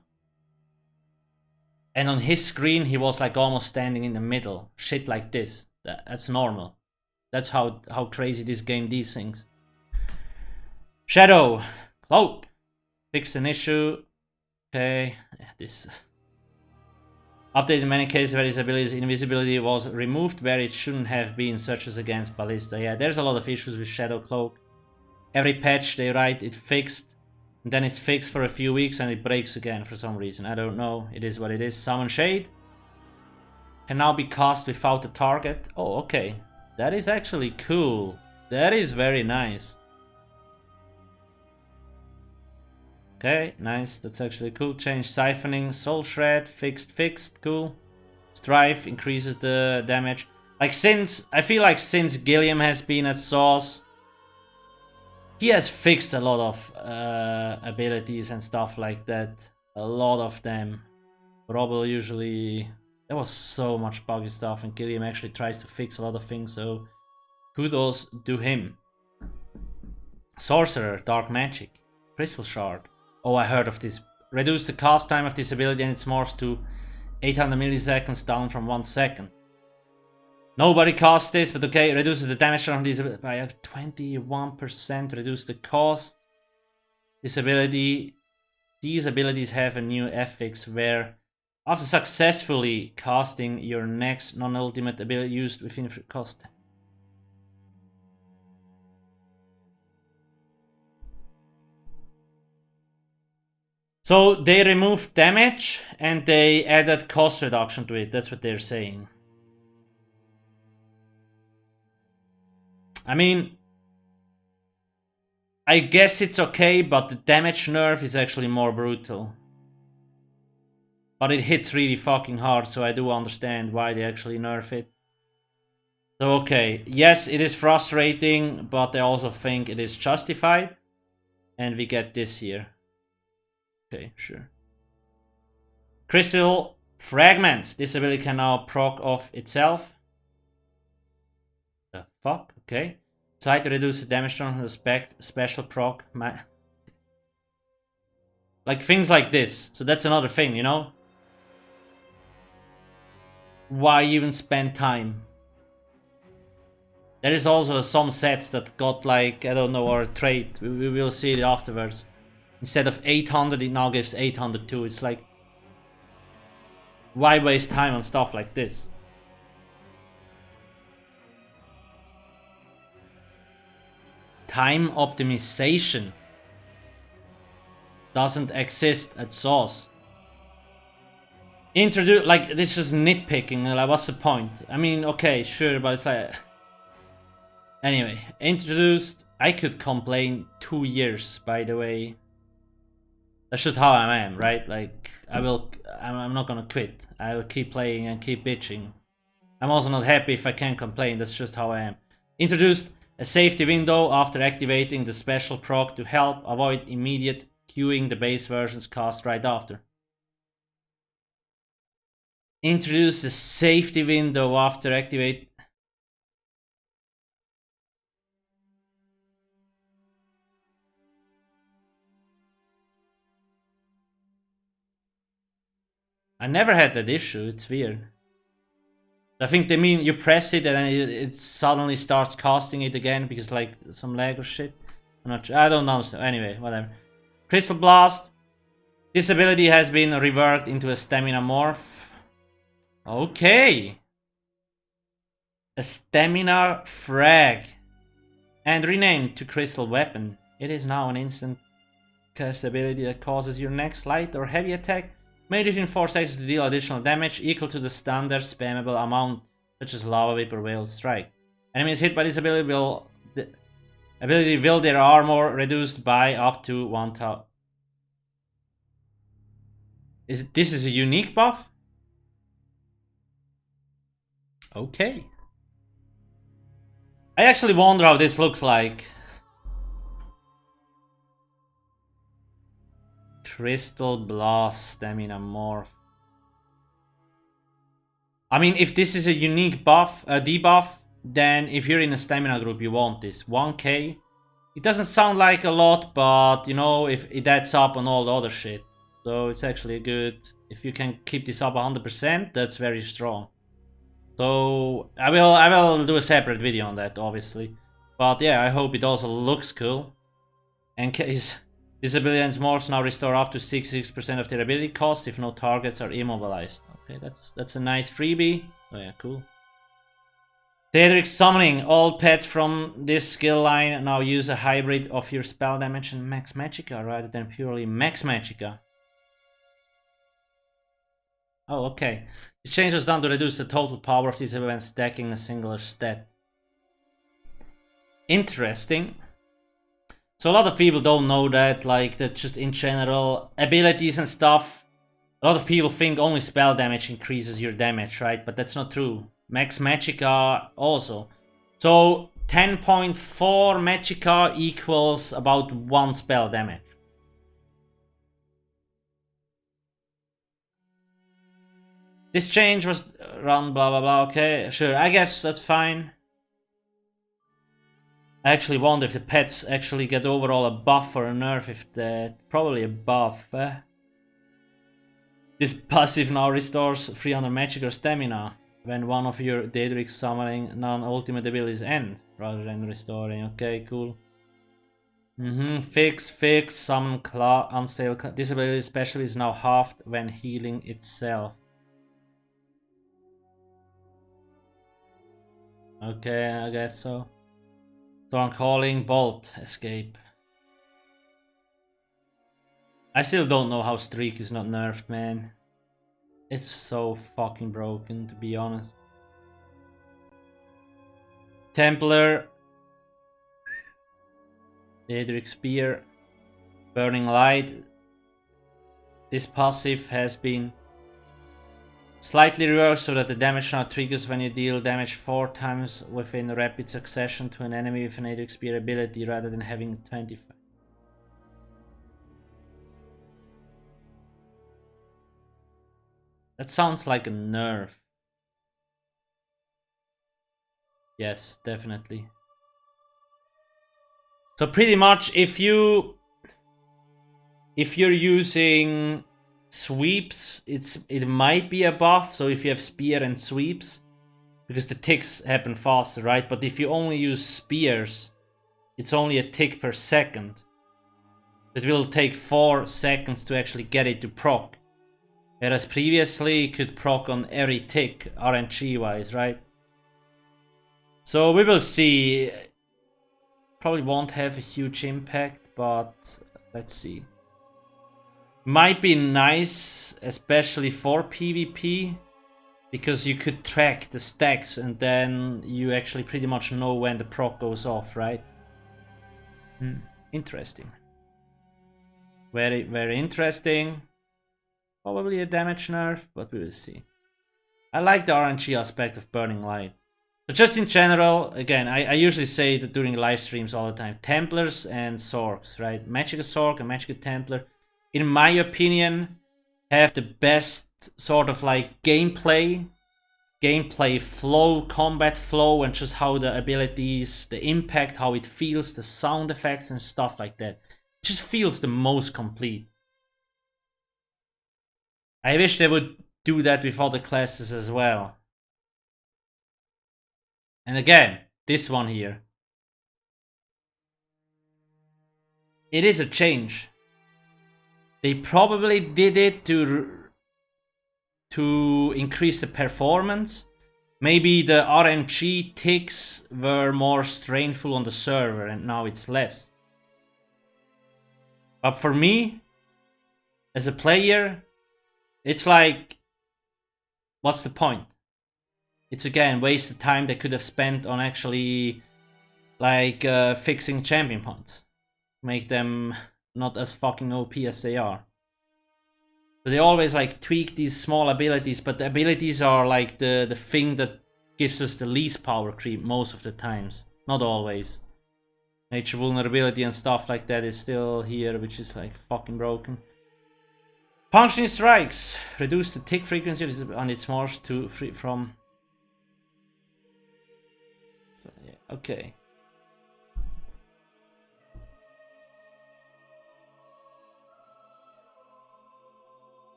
and on his screen he was like almost standing in the middle. Shit like this. That's normal. That's how crazy this game these things. Shadow cloak fixed an issue. Okay, this update in many cases where his ability's invisibility was removed where it shouldn't have been, such as against ballista. Yeah, there's a lot of issues with Shadow Cloak. Every patch they write it fixed, and then it's fixed for a few weeks and it breaks again for some reason. I don't know. It is what it is. Summon Shade can now be cast without a target. Oh, okay. That is actually cool. That is very nice. Okay, nice. That's actually cool. Change siphoning. Soul Shred. Fixed. Cool. Strife increases the damage. Like I feel like since Gilliam has been at Source, he has fixed a lot of abilities and stuff like that. A lot of them. Robble usually... There was so much buggy stuff, and Gilliam actually tries to fix a lot of things, so kudos to him. Sorcerer, Dark Magic, Crystal Shard. Oh, I heard of this. Reduce the cast time of this ability and it morphs to 800 milliseconds, down from 1 second. Nobody casts this, but okay, reduces the damage from these by 21%, reduce the cost. These abilities have a new affix where after successfully casting your next non-ultimate ability used within cost. So they removed damage and they added cost reduction to it, that's what they're saying. I mean, I guess it's okay, but the damage nerf is actually more brutal. But it hits really fucking hard, so I do understand why they actually nerf it. So okay, yes, it is frustrating, but I also think it is justified. And we get this here. Okay, sure. Crystal Fragments. This ability can now proc off itself. The fuck? Okay. Slightly reduce the damage on the special proc. Like things like this. So that's another thing, you know? Why even spend time? There is also some sets that got like, I don't know, or a trait. We will see it afterwards. Instead of 800, it now gives 802. It's like, why waste time on stuff like this? Time optimization doesn't exist at source. Introduce, like, this is nitpicking. Like, what's the point? I mean, okay, sure, but it's like, anyway, introduced. I could complain 2 years, by the way. That's just how I am, right? Like, I'm not gonna quit. I will keep playing and keep bitching. I'm also not happy if I can't complain. That's just how I am. Introduced a safety window after activating the special proc to help avoid immediate queuing the base version's cast right after. Introduce a safety window after activate. I never had that issue, it's weird. I think they mean you press it and then it suddenly starts casting it again because like some lag or shit. I'm not sure. I don't understand. Anyway, whatever. Crystal Blast. This ability has been reworked into a stamina morph. Okay. A stamina frag. And renamed to Crystal Weapon. It is now an instant cast ability that causes your next light or heavy attack made within 4 seconds to deal additional damage equal to the standard spammable amount, such as Lava Whip or Veiled Strike. Enemies hit by this ability will their armor reduced by up to 1000. This is a unique buff? Okay. I actually wonder how this looks like. Crystal Blast Stamina Morph. I mean, if this is a unique buff, a debuff, then if you're in a stamina group, you want this. 1k. It doesn't sound like a lot, but you know, if it adds up on all the other shit. So it's actually good. If you can keep this up 100%, that's very strong. So I will do a separate video on that, obviously. But yeah, I hope it also looks cool. And case this ability and morphs now restore up to 66% of their ability cost if no targets are immobilized. Okay, that's a nice freebie. Oh yeah, cool. Daedric Summoning. All pets from this skill line now use a hybrid of your spell damage and max magicka rather than purely max magicka. Oh, okay. This change was done to reduce the total power of these events stacking a singular stat. Interesting. So a lot of people don't know that, like, that just in general, abilities and stuff, a lot of people think only spell damage increases your damage, right? But that's not true. Max magicka also. So 10.4 magicka equals about 1 spell damage. This change was run blah blah blah. Okay, sure, I guess that's fine. I actually wonder if the pets actually get overall a buff or a nerf, if that... probably a buff. This passive now restores 300 magic or stamina when one of your Daedric Summoning non-ultimate abilities end, rather than restoring. Okay, cool. Fix, summon unstable. This ability especially is now halved when healing itself. Okay, I guess so. Storm Calling, Bolt, Escape. I still don't know how Streak is not nerfed, man. It's so fucking broken, to be honest. Templar. Daedric Spear. Burning Light. This passive has been slightly reversed so that the damage now triggers when you deal damage 4 times within rapid succession to an enemy with an Daedric Spear ability rather than having 25. That sounds like a nerf. Yes, definitely. So pretty much if you're using sweeps, it might be a buff. So if you have spear and sweeps, because the ticks happen faster, right? But if you only use spears, it's only a tick per second. It will take 4 seconds to actually get it to proc. Whereas previously it could proc on every tick, RNG wise, right? So we will see. Probably won't have a huge impact, but let's see. Might be nice, especially for PvP, because you could track the stacks and then you actually pretty much know when the proc goes off, right? Interesting. Very, very interesting. Probably a damage nerf, but we will see. I like the RNG aspect of Burning Light. But just in general, again, I usually say that during live streams all the time. Templars and Sorks, right? Magicka Sork and Magicka Templar, in my opinion, have the best sort of like gameplay flow, combat flow, and just how the abilities, the impact, how it feels, the sound effects and stuff like that. It just feels the most complete. I wish they would do that with other classes as well. And again, this one here. It is a change. They probably did it to increase the performance. Maybe the RNG ticks were more strainful on the server and now it's less. But for me, as a player, it's like, what's the point? It's again wasted time they could have spent on actually like fixing champion points. Make them not as fucking OP as they are. But they always like tweak these small abilities, but the abilities are like the thing that gives us the least power creep most of the times. Not always. Nature vulnerability and stuff like that is still here, which is like fucking broken. Punching strikes. Reduce the tick frequency on its morphs to free from... So, yeah, okay.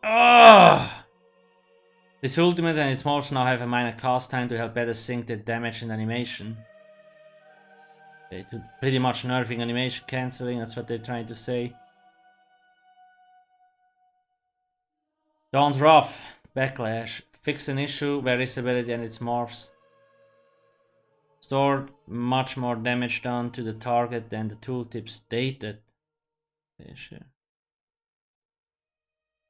Ah! This ultimate and its morphs now have a minor cast time to help better sync the damage and animation. Okay, to pretty much nerfing animation cancelling, that's what they're trying to say. Dawn's Wrath, Backlash, fix an issue where its ability and its morphs stored much more damage done to the target than the tooltip stated. Okay, sure.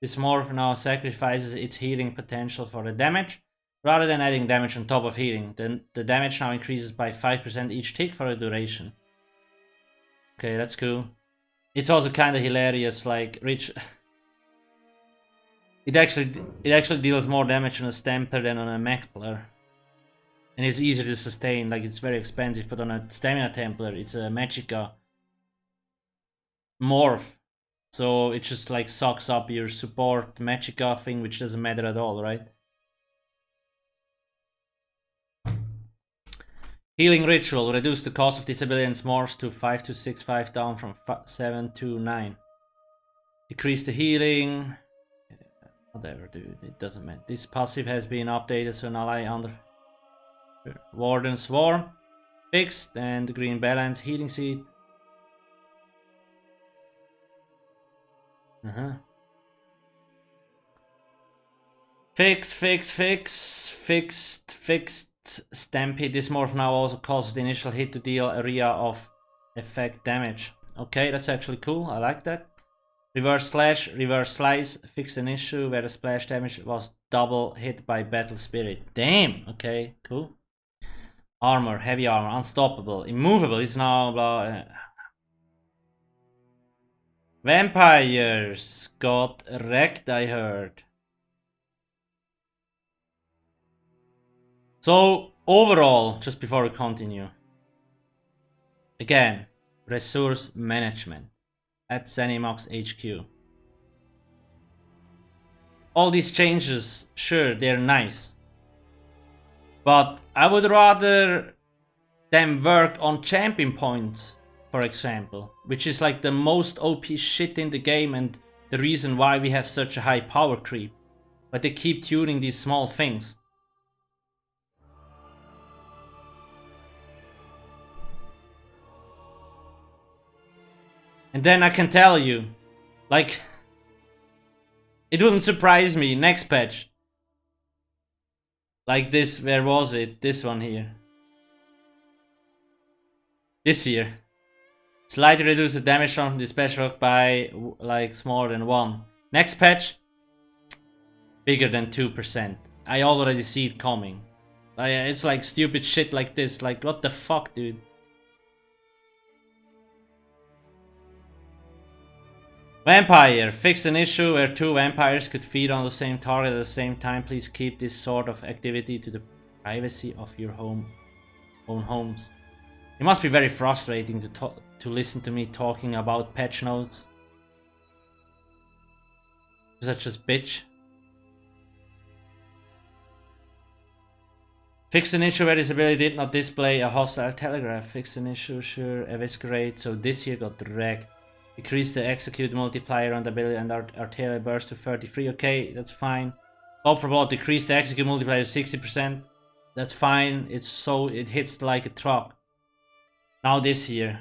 This morph now sacrifices its healing potential for the damage, rather than adding damage on top of healing. Then the damage now increases by 5% each tick for a duration. Okay, that's cool. It's also kind of hilarious, like Rich. It actually deals more damage on a Stamper than on a Mechler. And it's easier to sustain, like it's very expensive, but on a Stamina Templar, it's a Magicka morph. So it just like sucks up your support Magicka thing, which doesn't matter at all, right? Healing Ritual. Reduce the cost of this ability and morphs to 5265 down from 729. Decrease the healing. Whatever, dude. It doesn't matter. This passive has been updated, so now I under Warden Swarm fixed, and the Green Balance Healing Seed. Fixed Stampede. This morph now also causes the initial hit to deal area of effect damage. Okay, that's actually cool. I like that. Reverse Slash, Reverse Slice. Fix an issue where the splash damage was double hit by Battle Spirit. Damn. Okay, cool. Armor, heavy armor, unstoppable, immovable is now blah. Vampires got wrecked, I heard. So, overall, just before we continue, again, resource management at Zenimax HQ. All these changes, sure, they're nice. But I would rather them work on champion points, for example, which is like the most OP shit in the game and the reason why we have such a high power creep. But they keep tuning these small things. And then I can tell you, like, it wouldn't surprise me, next patch. Like this, where was it? This one here. This year. Slightly reduce the damage from the special by like more than 1. Next patch, bigger than 2%. I already see it coming. It's like stupid shit like this. Like, what the fuck, dude? Vampire. Fix an issue where 2 vampires could feed on the same target at the same time. Please keep this sort of activity to the privacy of your own homes. It must be very frustrating to listen to me talking about patch notes. Is that just bitch? Fix an issue where this ability did not display a hostile telegraph. Fix an issue, sure, eviscerate. So this here got wrecked. Decrease the execute multiplier on the ability and artillery burst to 33. Okay, that's fine. Hope for blood. Decrease the execute multiplier to 60%. That's fine. It hits like a truck. Now this here.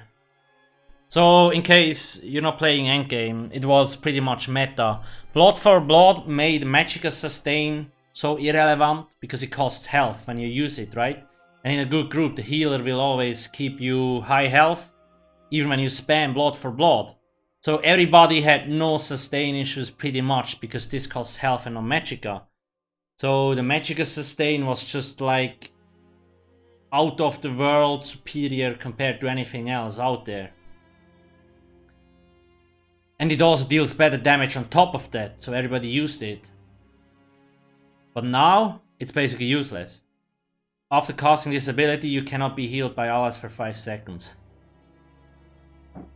So, in case you're not playing endgame, it was pretty much meta. Blood for Blood made Magicka Sustain so irrelevant because it costs health when you use it, right? And in a good group, the healer will always keep you high health, even when you spam Blood for Blood. So everybody had no sustain issues pretty much because this costs health and not Magicka. So the Magicka Sustain was just like out of the world superior compared to anything else out there. And it also deals better damage on top of that, so everybody used it. But now, it's basically useless. After casting this ability, you cannot be healed by allies for 5 seconds.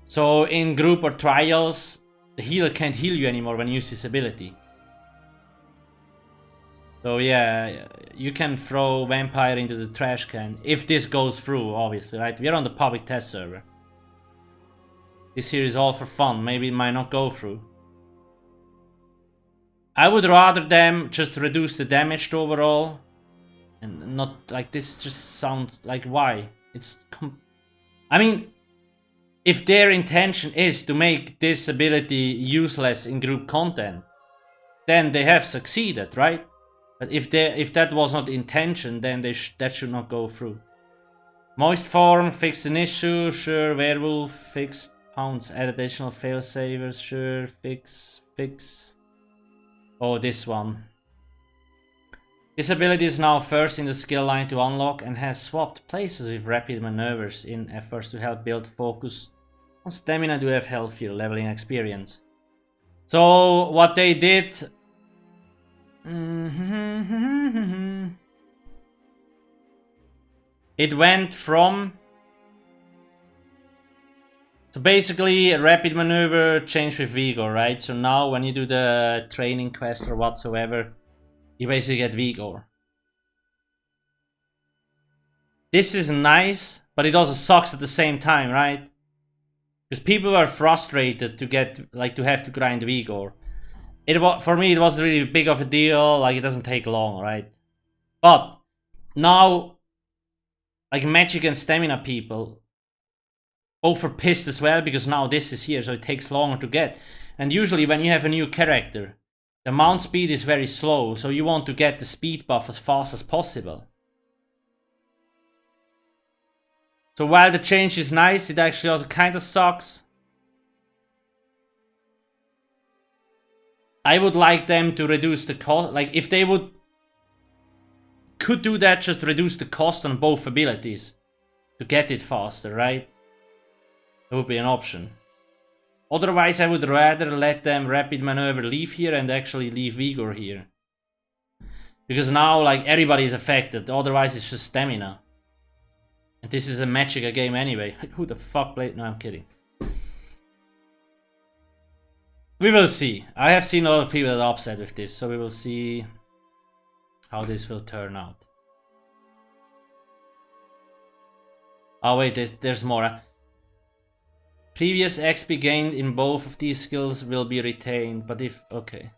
So in group or trials, the healer can't heal you anymore when you use this ability. So yeah, you can throw Vampire into the trash can, if this goes through, obviously, right? We're on the public test server. This here is all for fun, maybe it might not go through. I would rather them just reduce the damage to overall. And not, like, this just sounds like, why? I mean, if their intention is to make this ability useless in group content, then they have succeeded, right? But if that was not the intention, then that should not go through. Moist Form fixed an issue, sure. Werewolf fixed. Pounds, add additional failsavers, sure. Fix. Oh, this one. This ability is now first in the skill line to unlock and has swapped places with rapid maneuvers in efforts to help build focus on stamina to have healthier leveling experience. So what they did... It went from... So basically, a rapid maneuver changed with Vigor, right? So now when you do the training quest or whatsoever, you basically get Vigor. This is nice, but it also sucks at the same time, right? Because people are frustrated to get, like, to have to grind Vigor. For me, it wasn't really big of a deal, like, it doesn't take long, right? But now, like, magic and stamina people both are pissed as well, because now this is here, so it takes longer to get. And usually when you have a new character, the mount speed is very slow, so you want to get the speed buff as fast as possible. So while the change is nice, it actually also kind of sucks. I would like them to reduce the cost, like if they could do that, just reduce the cost on both abilities to get it faster, right? That would be an option. Otherwise, I would rather let them rapid maneuver leave here and actually leave Vigor here. Because now, like, everybody is affected. Otherwise, it's just stamina. And this is a Magicka game anyway. Who the fuck played? No, I'm kidding. We will see. I have seen a lot of people that are upset with this. So we will see how this will turn out. Oh wait, there's more. Previous XP gained in both of these skills will be retained, but if... okay.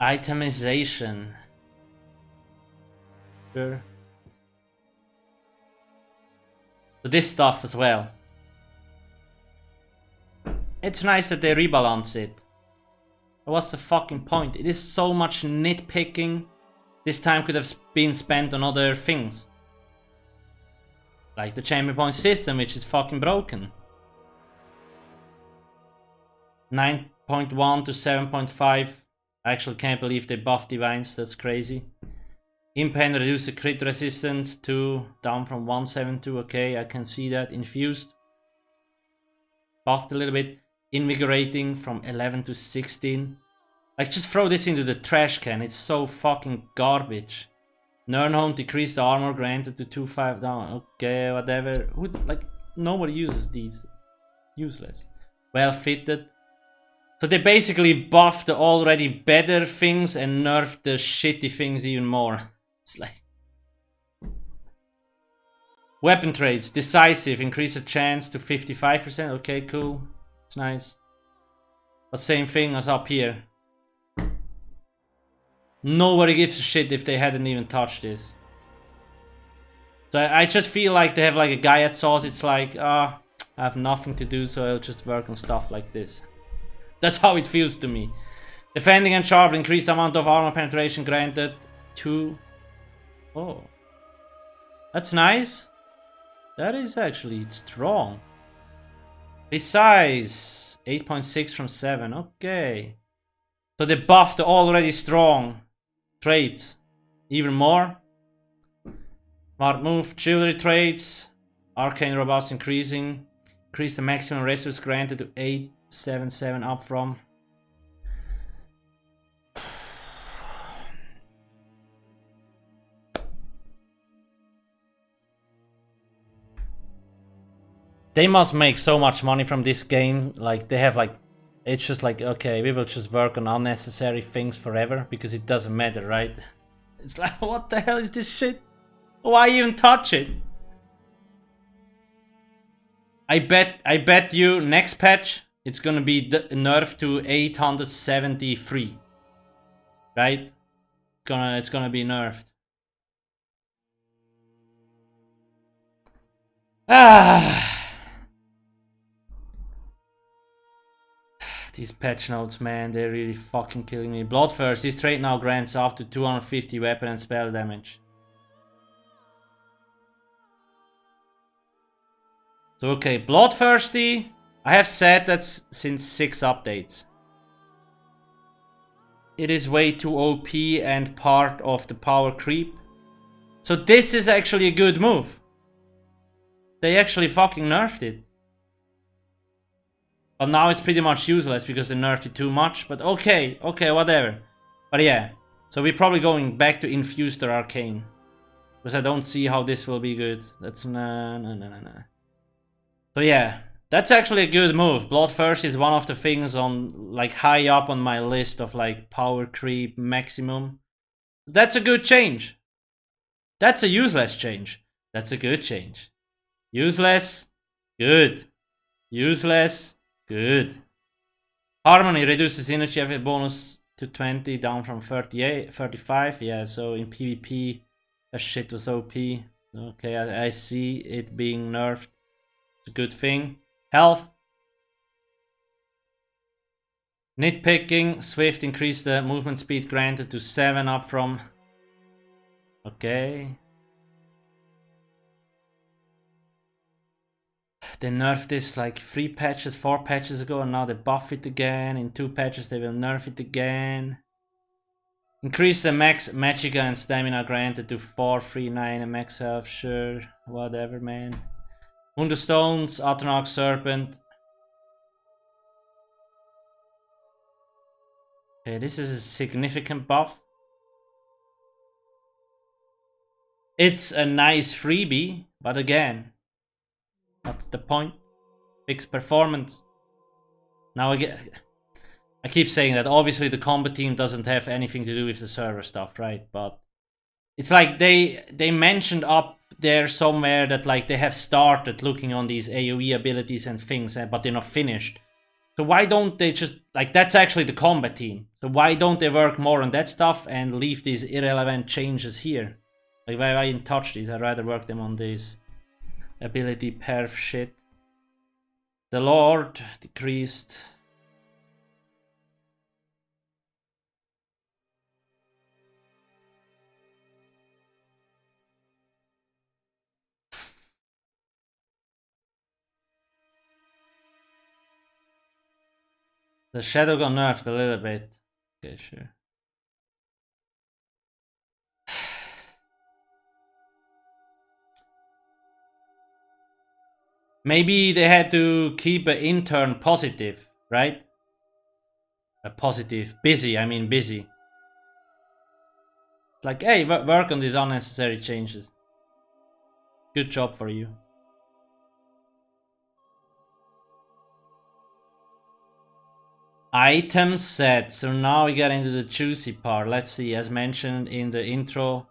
Itemization. Sure. So this stuff as well. It's nice that they rebalance it. What's the fucking point? It is so much nitpicking. This time could have been spent on other things. Like the champion point system, which is fucking broken. 9.1 to 7.5. I actually can't believe they buffed Divines, that's crazy. Impen reduced the crit resistance to down from 172, okay, I can see that. Infused. Buffed a little bit. Invigorating from 11 to 16. Like, just throw this into the trash can, it's so fucking garbage. Nernholm decreased the armor granted to 2-5 down. Okay, whatever. Like, nobody uses these. Useless. Well fitted. So they basically buffed the already better things and nerfed the shitty things even more. It's like... Weapon trades. Decisive. Increase the chance to 55%. Okay, cool. It's nice. But same thing as up here. Nobody gives a shit if they hadn't even touched this. So I just feel like they have like a guy at Sauce. It's like, I have nothing to do, so I'll just work on stuff like this. That's how it feels to me. Defending and sharp, increased amount of armor penetration granted. 2. Oh. That's nice. That is actually strong. Besides, 8.6 from 7. Okay. So they buffed the already strong traits even more. Smart move, chivalry traits. Arcane robust increasing. Increase the maximum resource granted to 877 up from. They must make so much money from this game. Like, they have like, it's just like, okay, we will just work on unnecessary things forever because it doesn't matter, right? It's like, what the hell is this shit? Why even touch it? I bet you next patch it's gonna be nerfed to 873, right? It's gonna be nerfed. These patch notes, man, they're really fucking killing me. Bloodthirst, this trait now grants up to 250 weapon and spell damage. So okay, Bloodthirsty, I have said that since 6 updates. It is way too OP and part of the power creep. So this is actually a good move. They actually fucking nerfed it. But now it's pretty much useless because they nerfed it too much. But okay, whatever. But yeah, so we're probably going back to infuse their arcane. Because I don't see how this will be good. That's no. So yeah, that's actually a good move. Bloodthirst is one of the things on like high up on my list of like power creep maximum. That's a good change. That's a useless change. That's a good change. Useless, good. Useless, good. Harmony reduces energy effect bonus to 20 down from 35. Yeah, so in PvP that shit was OP. Okay, I see it being nerfed. It's a good thing. Health. Nitpicking. Swift increased the movement speed granted to 7 up from. Okay. They nerfed this like 3 patches, 4 patches ago, and now they buff it again. In 2 patches they will nerf it again. Increase the max magicka and stamina granted to 439 and max health, sure. Whatever, man. Wonderstones, Atronach Serpent. Okay, this is a significant buff. It's a nice freebie, but again, what's the point? Fixed performance. Now I keep saying that obviously the combat team doesn't have anything to do with the server stuff, right? But it's like they mentioned up there somewhere that like they have started looking on these AoE abilities and things, but they're not finished. So why don't they just, like, that's actually the combat team. So why don't they work more on that stuff and leave these irrelevant changes here? Like, why I didn't touch these? I'd rather work them on this ability perf shit. The Lord decreased. The Shadow got nerfed a little bit. Okay, sure. Maybe they had to keep an intern positive, right? A positive. Busy, I mean busy. Like, hey, work on these unnecessary changes. Good job for you. Item set. So now we get into the juicy part. Let's see, as mentioned in the intro,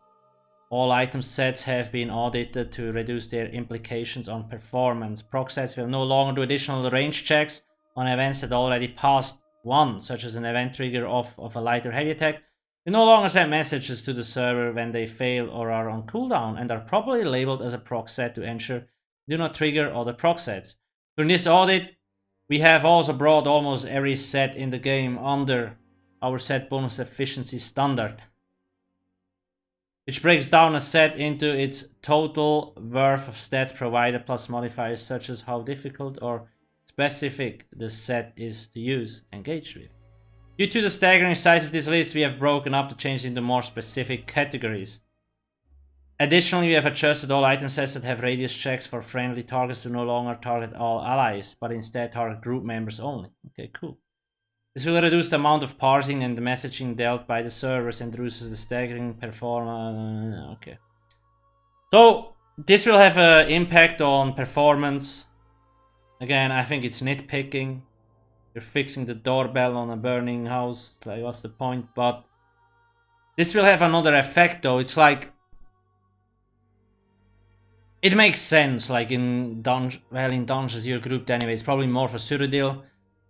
all item sets have been audited to reduce their implications on performance. Proc sets will no longer do additional range checks on events that already passed 1, such as an event trigger of a light or heavy attack. You no longer send messages to the server when they fail or are on cooldown and are properly labeled as a proc set to ensure do not trigger other proc sets. During this audit, we have also brought almost every set in the game under our set bonus efficiency standard, which breaks down a set into its total worth of stats provided plus modifiers such as how difficult or specific the set is to use engaged with. Due to the staggering size of this list, we have broken up the changes into more specific categories. Additionally, we have adjusted all item sets that have radius checks for friendly targets to no longer target all allies, but instead target group members only. Okay, cool. This will reduce the amount of parsing and the messaging dealt by the servers and reduces the staggering performance. Okay. So, this will have an impact on performance. Again, I think it's nitpicking. You're fixing the doorbell on a burning house. It's like, what's the point? But this will have another effect though. It's like, it makes sense, like in dungeons you're grouped anyway. It's probably more for Cyrodiil.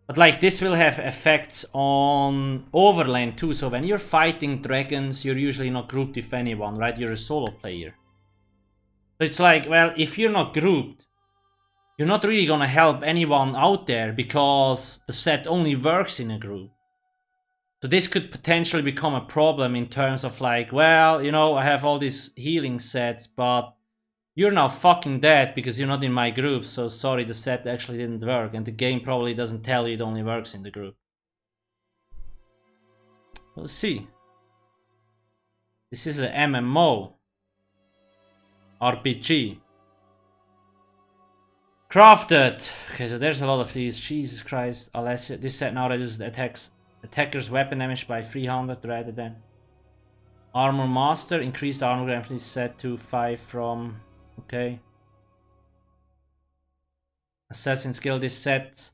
But like this will have effects on Overland too. So when you're fighting dragons, you're usually not grouped with anyone, right? You're a solo player. So it's like, well, if you're not grouped, you're not really gonna help anyone out there because the set only works in a group. So this could potentially become a problem in terms of like, well, you know, I have all these healing sets, but you're now fucking dead because you're not in my group, so sorry, the set actually didn't work, and the game probably doesn't tell you it only works in the group. We'll see. This is an MMO. RPG. Crafted. Okay, so there's a lot of these. Jesus Christ. Alessia. This set now reduces the attacker's weapon damage by 300 rather than. Armor Master. Increased armor damage is set to 5 from. Okay. Assassin skill. This set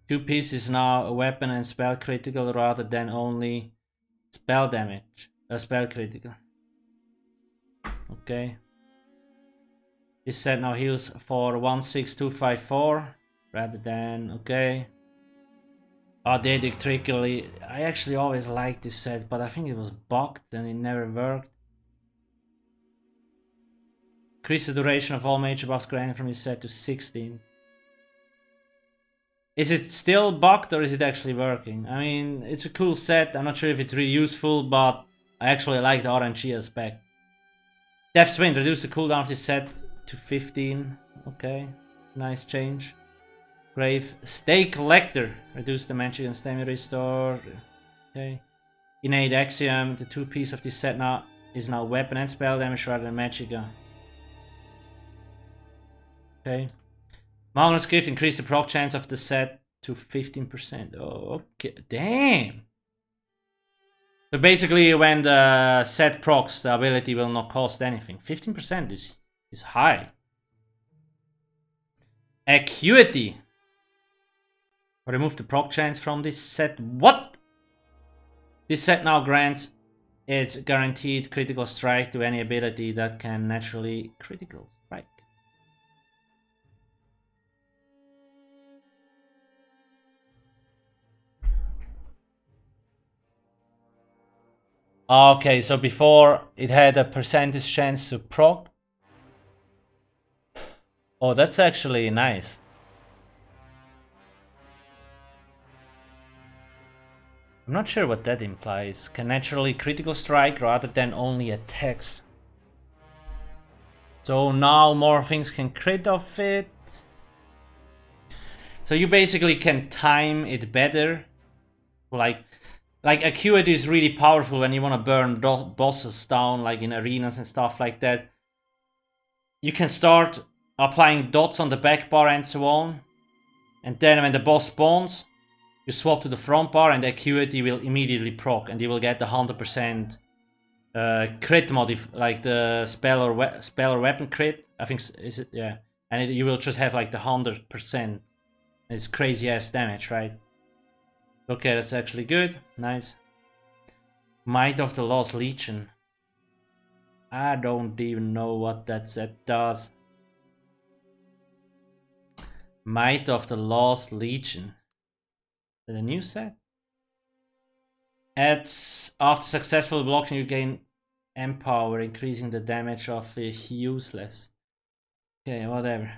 2 pieces now a weapon and spell critical rather than only spell damage. Spell critical. Okay. This set now heals for 16254 rather than, okay. Audatic Trickery. I actually always liked this set, but I think it was bugged and it never worked. Increase the duration of all major buffs granted from this set to 16. Is it still bugged or is it actually working? I mean, it's a cool set. I'm not sure if it's really useful, but I actually like the RNG aspect. Death's Wind. Reduce the cooldown of this set to 15. Okay, nice change. Grave Stake Collector. Reduce the magic and stamina restore. Okay. Innate Axiom. The 2 piece of this set now is now weapon and spell damage rather than magic. Okay. Magnus Gift. Increase the proc chance of the set to 15%. Oh, okay. Damn. So basically when the set procs, the ability will not cost anything. 15% is high. Acuity. Remove the proc chance from this set. What? This set now grants its guaranteed critical strike to any ability that can naturally critical strike. Okay, so before it had a percentage chance to proc. Oh, that's actually nice. I'm not sure what that implies. Can naturally critical strike rather than only attacks. So now more things can crit off it. So you basically can time it better. Like Acuity is really powerful when you want to burn bosses down, like in arenas and stuff like that. You can start applying dots on the back bar and so on. And then when the boss spawns, you swap to the front bar and Acuity will immediately proc. And you will get the 100% crit like the spell or weapon crit. I think, is it? Yeah. And you will just have like the 100%. It's crazy ass damage, right? Okay, that's actually good. Nice. Might of the Lost Legion. I don't even know what that set does. Might of the Lost Legion. Is that a new set? After successful blocking, you gain Empower, increasing the damage of useless. Okay, whatever.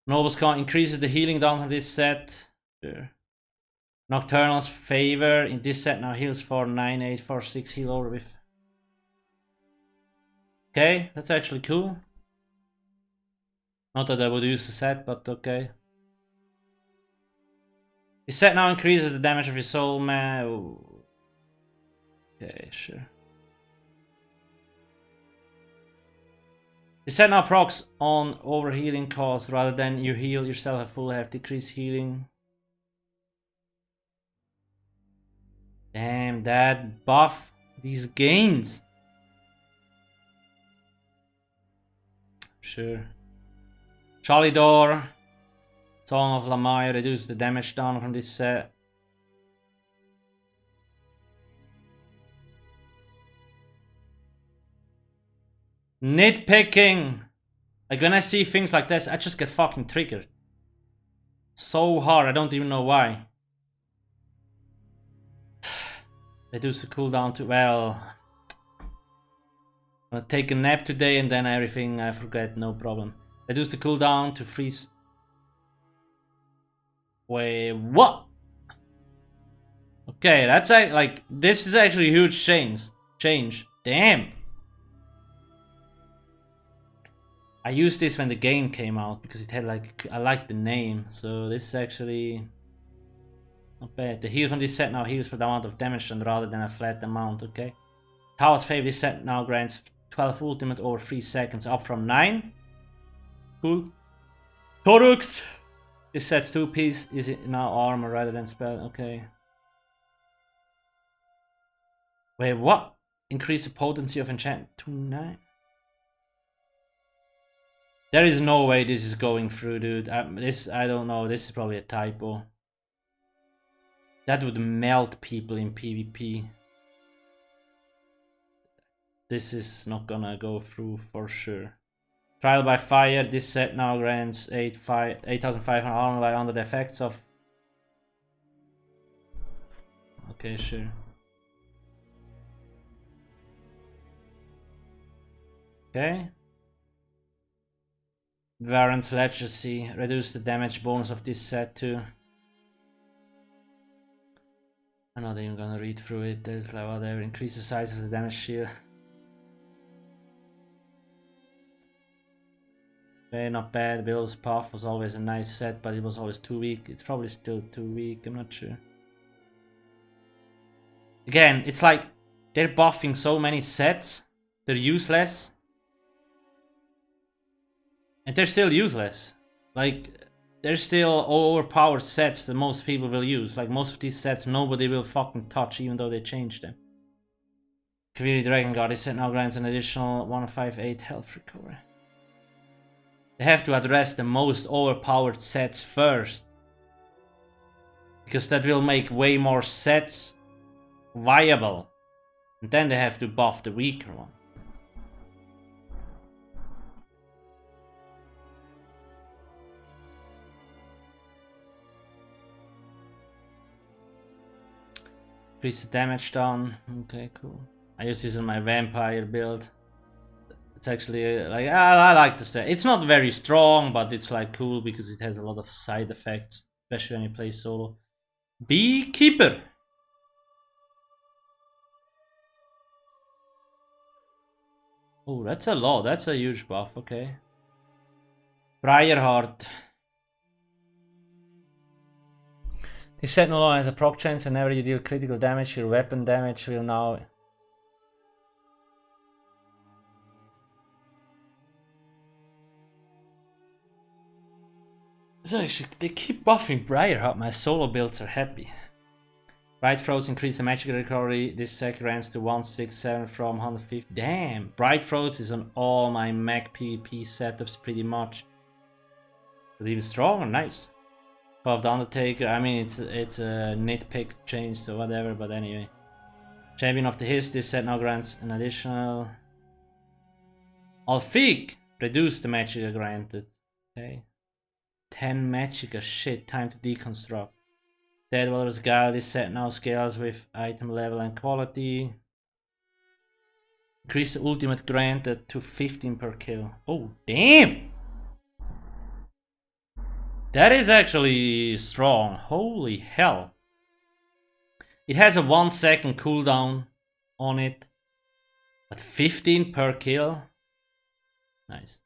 Noble's Con increases the healing down from this set. Sure. Nocturnal's Favor in this set now heals for 9, 8, 4, 6 heal over with. Okay, that's actually cool. Not that I would use the set, but okay. This set now increases the damage of your soul, man. Ooh. Okay, sure. This set now procs on overhealing cost rather than you heal yourself at full have decreased healing. Damn, that buff these gains. Sure. Chalidor, Song of Lamaya, reduce the damage down from this set. Nitpicking. Like when I see things like this, I just get fucking triggered. So hard, I don't even know why. Reduce the cooldown to, well, I'm gonna take a nap today and then everything I forget, no problem. Reduce the cooldown to freeze. Wait, what? Okay, that's like, this is actually a huge change. Damn. I used this when the game came out because it had like, I liked the name, so this is actually not bad. The heal from this set now heals for the amount of damage and rather than a flat amount, okay? Tower's Favor this set now grants 12 ultimate over 3 seconds, up from 9. Cool. Torux! This set's 2-piece, is it now armor rather than spell, okay. Wait, what? Increase the potency of enchantment to 9? There is no way this is going through, dude. I don't know, this is probably a typo. That would melt people in PvP. This is not gonna go through for sure. Trial by Fire, this set now grants 8,500 armor by under the effects of... Okay, sure. Okay. Varant's Legacy, reduce the damage bonus of this set too. I'm not even gonna read through it, there's like whatever, increase the size of the damage shield. Okay, not bad. Willow's Path was always a nice set, but it was always too weak. It's probably still too weak, I'm not sure. Again, it's like they're buffing so many sets, they're useless. And they're still useless. Like, they're still overpowered sets that most people will use. Like, most of these sets nobody will fucking touch, even though they changed them. Kaviri Dragon Guard, this set now grants an additional 158 health recovery. They have to address the most overpowered sets first. Because that will make way more sets viable. And then they have to buff the weaker one. Increase the damage down. Okay, cool. I use this in my vampire build. It's actually like I like the set. It's not very strong, but it's like cool because it has a lot of side effects, especially when you play solo. Beekeeper. Oh, that's a lot. That's a huge buff. Okay. Briarheart. This set no longer has a proc chance. Whenever you deal critical damage, your weapon damage will now... So actually, they keep buffing Briarheart. My solo builds are happy. Bright Throats increase the magic recovery. This set grants to 167 from 150. Damn! Bright Throats is on all my Mac PvP setups pretty much. But even stronger, nice. Of the Undertaker, I mean it's a nitpick change, so whatever, but anyway. Champion of the Hiss, this set now grants an additional... Alcasthq! Reduce the Magicka granted. Okay. 10 Magicka, shit, time to deconstruct. Deadwaller's Guide. This set now scales with item level and quality. Increase the ultimate granted to 15 per kill. Oh, damn! That is actually strong. Holy hell. It has a 1 second cooldown on it. But 15 per kill? Nice.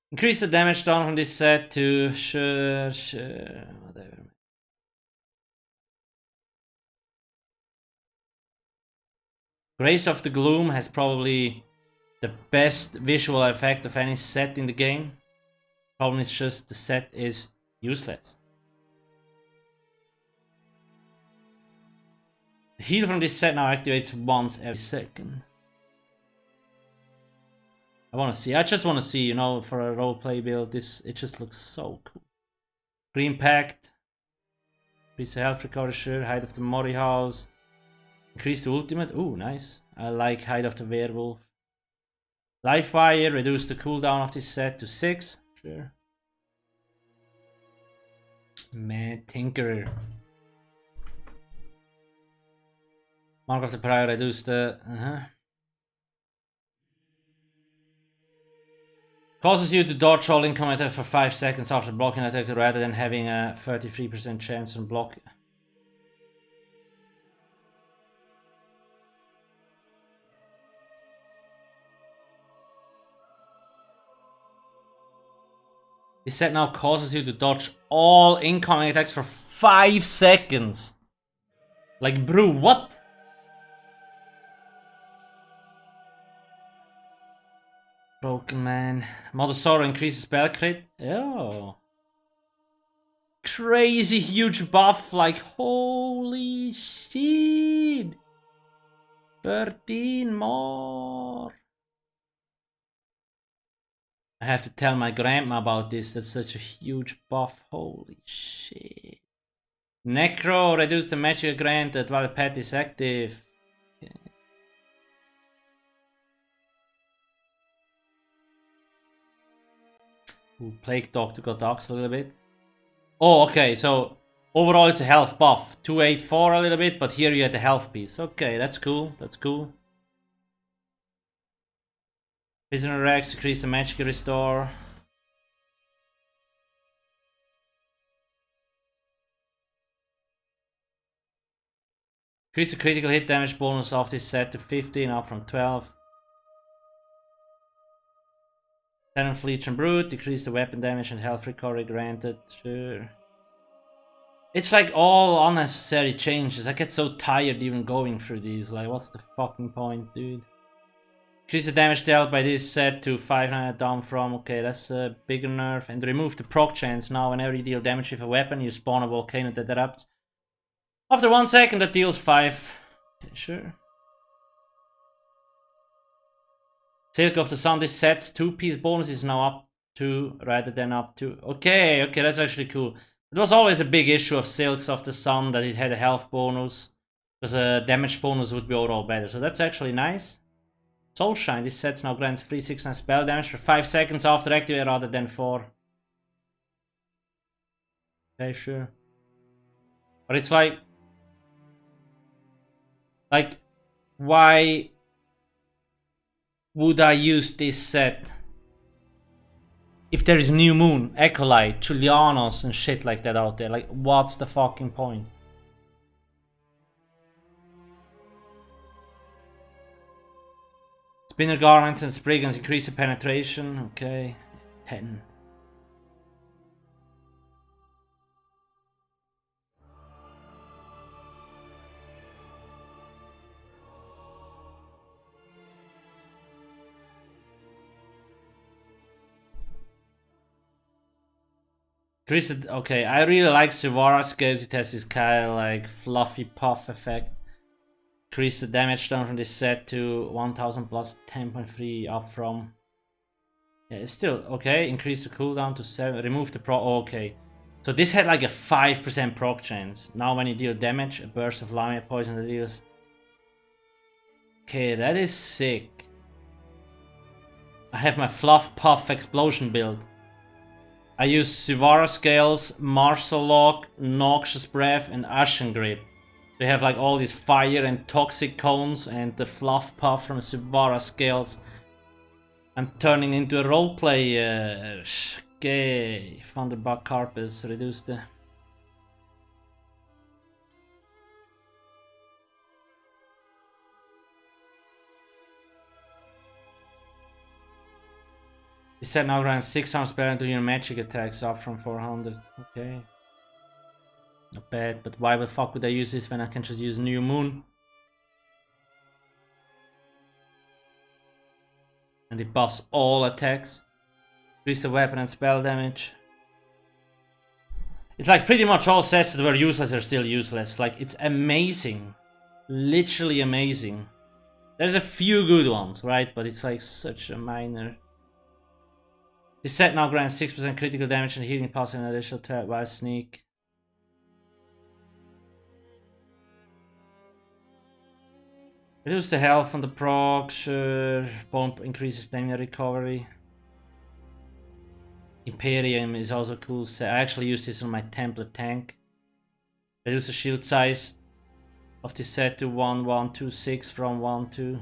Increase the damage done from this set to... Sure, whatever. Grace of the Gloom has probably the best visual effect of any set in the game. Problem is just the set is useless. The heal from this set now activates once every second. I just want to see, you know, for a roleplay build, it just looks so cool. Green Pact. Increase the health recovery, sure. Hide of the Mori House. Increase the ultimate. Ooh, nice. I like Hide of the Werewolf. Live Fire. Reduce the cooldown of this set to 6. Sure. Mad Tinkerer. Mark of the Prior. Reduce the... Causes you to dodge all incoming attack for 5 seconds after blocking attack rather than having a 33% chance on block. This set now causes you to dodge all incoming attacks for 5 seconds. Like, bro, what? Broken Man. Mother Sorrow increases spell crit. Oh. Crazy huge buff, like, holy shit. 13 more. I have to tell my grandma about this. That's such a huge buff. Holy shit. Necro, reduce the magic granted while the pet is active. Okay. Ooh, Plague Doctor got doxed a little bit. Oh, okay, so overall it's a health buff. 284 a little bit, but here you get the health piece. Okay, that's cool. That's cool. Prisoner Rex, increase the magic restore. Increase the critical hit damage bonus of this set to 15, up from 12. Talon Fleet and Brute, decrease the weapon damage and health recovery granted. Sure. It's like all unnecessary changes. I get so tired even going through these. Like, what's the fucking point, dude? Increase the damage dealt by this set to 500 down from. Okay, that's a bigger nerf. And remove the proc chance. Now, whenever you deal damage with a weapon, you spawn a volcano that erupts. After 1 second, that deals 5. Okay, sure. Silk of the Sun, this set's 2-piece bonus is now up to rather than up to. Okay, that's actually cool. It was always a big issue of Silks of the Sun that it had a health bonus. Because a damage bonus would be overall better. So that's actually nice. Soulshine, this set now grants 369 spell damage for 5 seconds after activate rather than 4. Okay, sure. But it's like, why would I use this set if there is New Moon, Acolyte, Julianos and shit like that out there? Like, what's the fucking point? Spinner Garments and Spriggans increase the penetration. Okay, 10. Okay, I really like Sivara's because it has this kind of like fluffy puff effect. Increase the damage done from this set to 1000 plus 10.3 up from. Yeah, it's still okay. Increase the cooldown to 7. Remove the proc. Oh, okay. So this had like a 5% proc chance. Now when you deal damage, a burst of Lamia poison that deals. Okay, that is sick. I have my fluff puff explosion build. I use Sivara Scales, Martial Lock, Noxious Breath, and Ashen Grip. They have like all these fire and toxic cones and the fluff puff from Sivara Scales. I'm turning into a roleplayer. Okay, Thunderbug Carpus, reduce the... You said now grants 600 spell into your magic attacks up from 400. Okay. Not bad, but why the fuck would I use this when I can just use New Moon? And it buffs all attacks. Increase the weapon and spell damage. It's like pretty much all sets that were useless are still useless. Like, it's amazing. Literally amazing. There's a few good ones, right? But it's like such a minor... This set now grants 6% critical damage and healing plus an additional threat while sneak. Reduce the health from the proc, sure. Bump increases stamina recovery. Imperium is also a cool set. I actually use this on my Templar tank. Reduce the shield size of this set to 1126 from 12.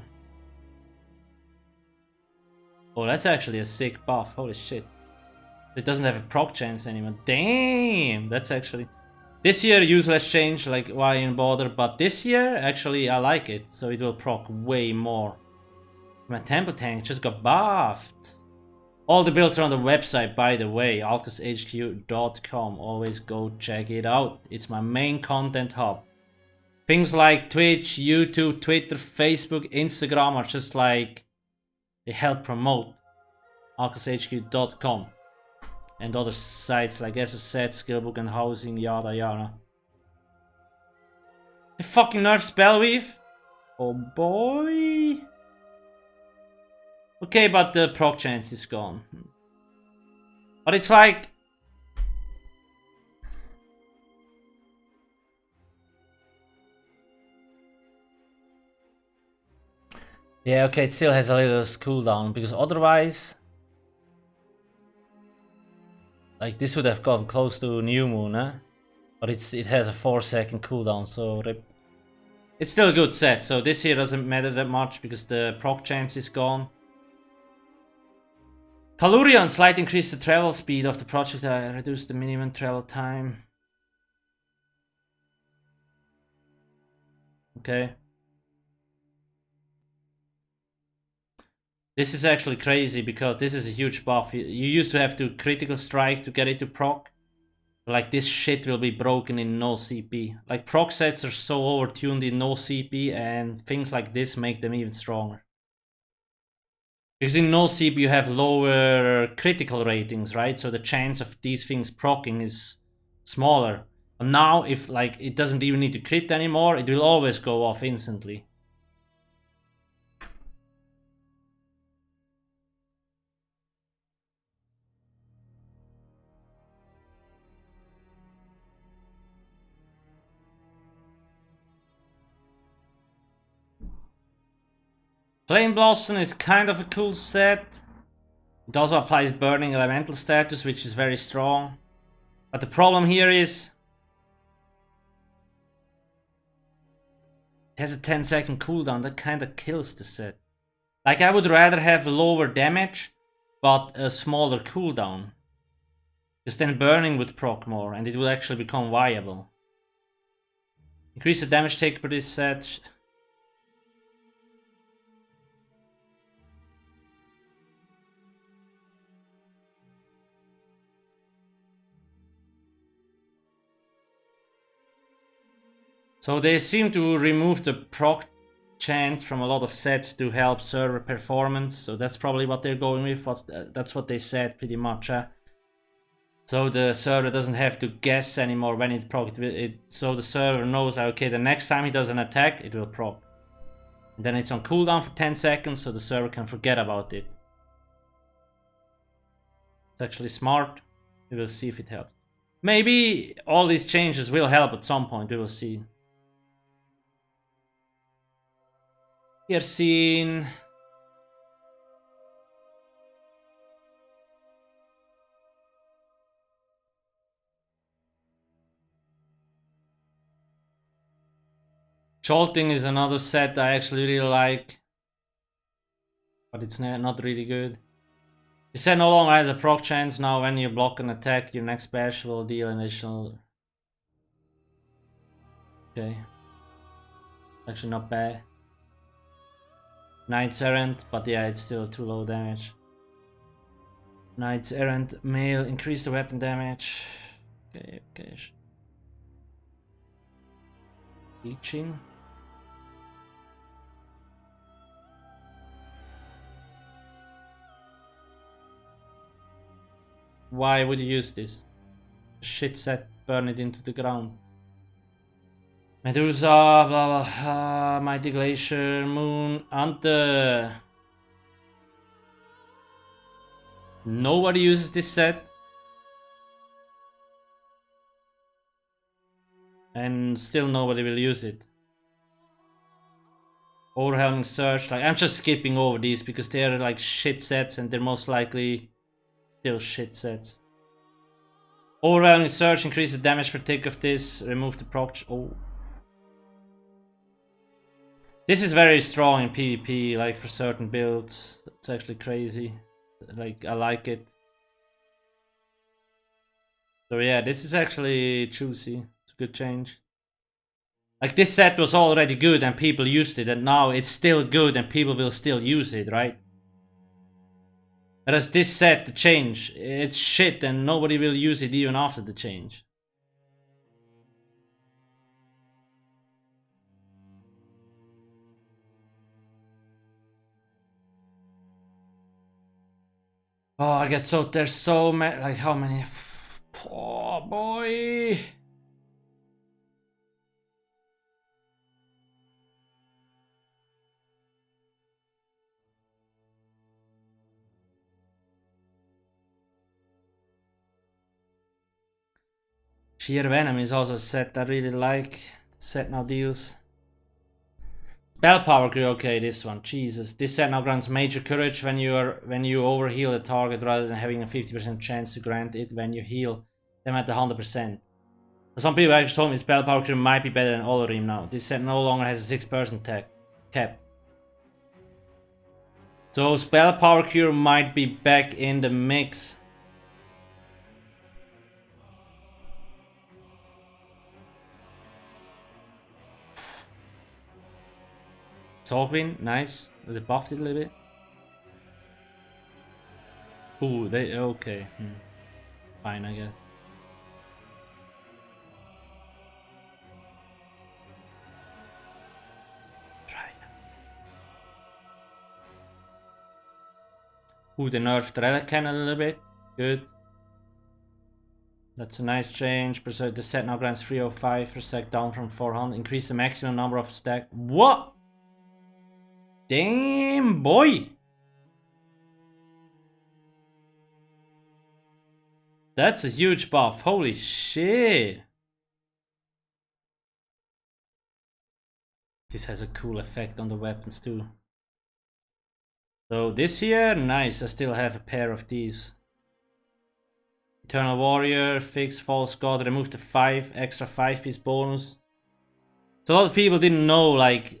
Oh, that's actually a sick buff. Holy shit. It doesn't have a proc chance anymore. Damn! That's actually... This year, useless change, like why even bother? But this year, actually, I like it. So it will proc way more. My Temple tank just got buffed. All the builds are on the website, by the way. alcasthq.com. Always go check it out. It's my main content hub. Things like Twitch, YouTube, Twitter, Facebook, Instagram are just like... They help promote alcasthq.com and other sites like SSZ, Skillbook and Housing, yada yada. The fucking nerf Spellweave? Oh boy. Okay, but the proc chance is gone. But it's like... Yeah, okay, it still has a little cooldown, because otherwise... Like, this would have gotten close to New Moon, eh? But it has a 4-second cooldown, so... It's still a good set, so this here doesn't matter that much, because the proc chance is gone. Kalurion, slight increase the travel speed of the project, reduce the minimum travel time. Okay. This is actually crazy because this is a huge buff. You used to have to critical strike to get it to proc. Like, this shit will be broken in no CP. Like, proc sets are so overtuned in no CP, and things like this make them even stronger. Because in no CP you have lower critical ratings, right? So the chance of these things proccing is smaller. And now, if like it doesn't even need to crit anymore, it will always go off instantly. Flame Blossom is kind of a cool set. It also applies Burning Elemental status, which is very strong. But the problem here is... It has a 10-second cooldown, that kind of kills the set. Like, I would rather have lower damage, but a smaller cooldown. Because then Burning would proc more, and it would actually become viable. Increase the damage take per this set. So they seem to remove the proc chance from a lot of sets to help server performance. So that's probably what they're going with. That's what they said pretty much. So the server doesn't have to guess anymore when it proc. So the server knows, okay, the next time he does an attack, it will proc. And then it's on cooldown for 10 seconds, so the server can forget about it. It's actually smart. We will see if it helps. Maybe all these changes will help at some point. We will see. Here seen. Jolting is another set I actually really like, but it's not really good. This set no longer has a proc chance. Now when you block an attack, your next bash will deal an additional... Okay. Actually not bad. Knight's Errant, but yeah, it's still too low damage. Knight's Errant male, increase the weapon damage. Okay, okay. Reaching. Why would you use this? Shit set, burn it into the ground. Medusa, blah blah, Mighty Glacier, Moon, Ante. Nobody uses this set. And still nobody will use it. Overwhelming Search, like I'm just skipping over these because they're like shit sets and they're most likely still shit sets. Overwhelming Search, increase the damage per tick of this, remove the proc. Oh. This is very strong in PvP, like for certain builds. It's actually crazy. Like, I like it. So yeah, this is actually juicy. It's a good change. Like, this set was already good and people used it, and now it's still good and people will still use it, right? Whereas this set, the change, it's shit and nobody will use it even after the change. Oh, I get so... There's so many... Like, how many... Oh, boy... Sheer Venom is also a set I really like. Set now deals. Spell power grew, okay, this one. Jesus. This set now grants major courage when you overheal a target rather than having a 50% chance to grant it when you heal them at 100%. Some people actually told me spell power crew might be better than Olorim now. This set no longer has a 6% cap. So spell power cure might be back in the mix. Sorgwin, nice. They buffed it a little bit. Ooh, they okay. Fine, I guess. Try. Ooh, they nerfed Relic Cannon a little bit. Good. That's a nice change. The set now grants 305 per sec down from 400. Increase the maximum number of stack. What? Damn, boy! That's a huge buff. Holy shit! This has a cool effect on the weapons too. So this here, nice. I still have a pair of these. Eternal Warrior, fix False God, remove the extra 5-piece bonus. So a lot of people didn't know, like,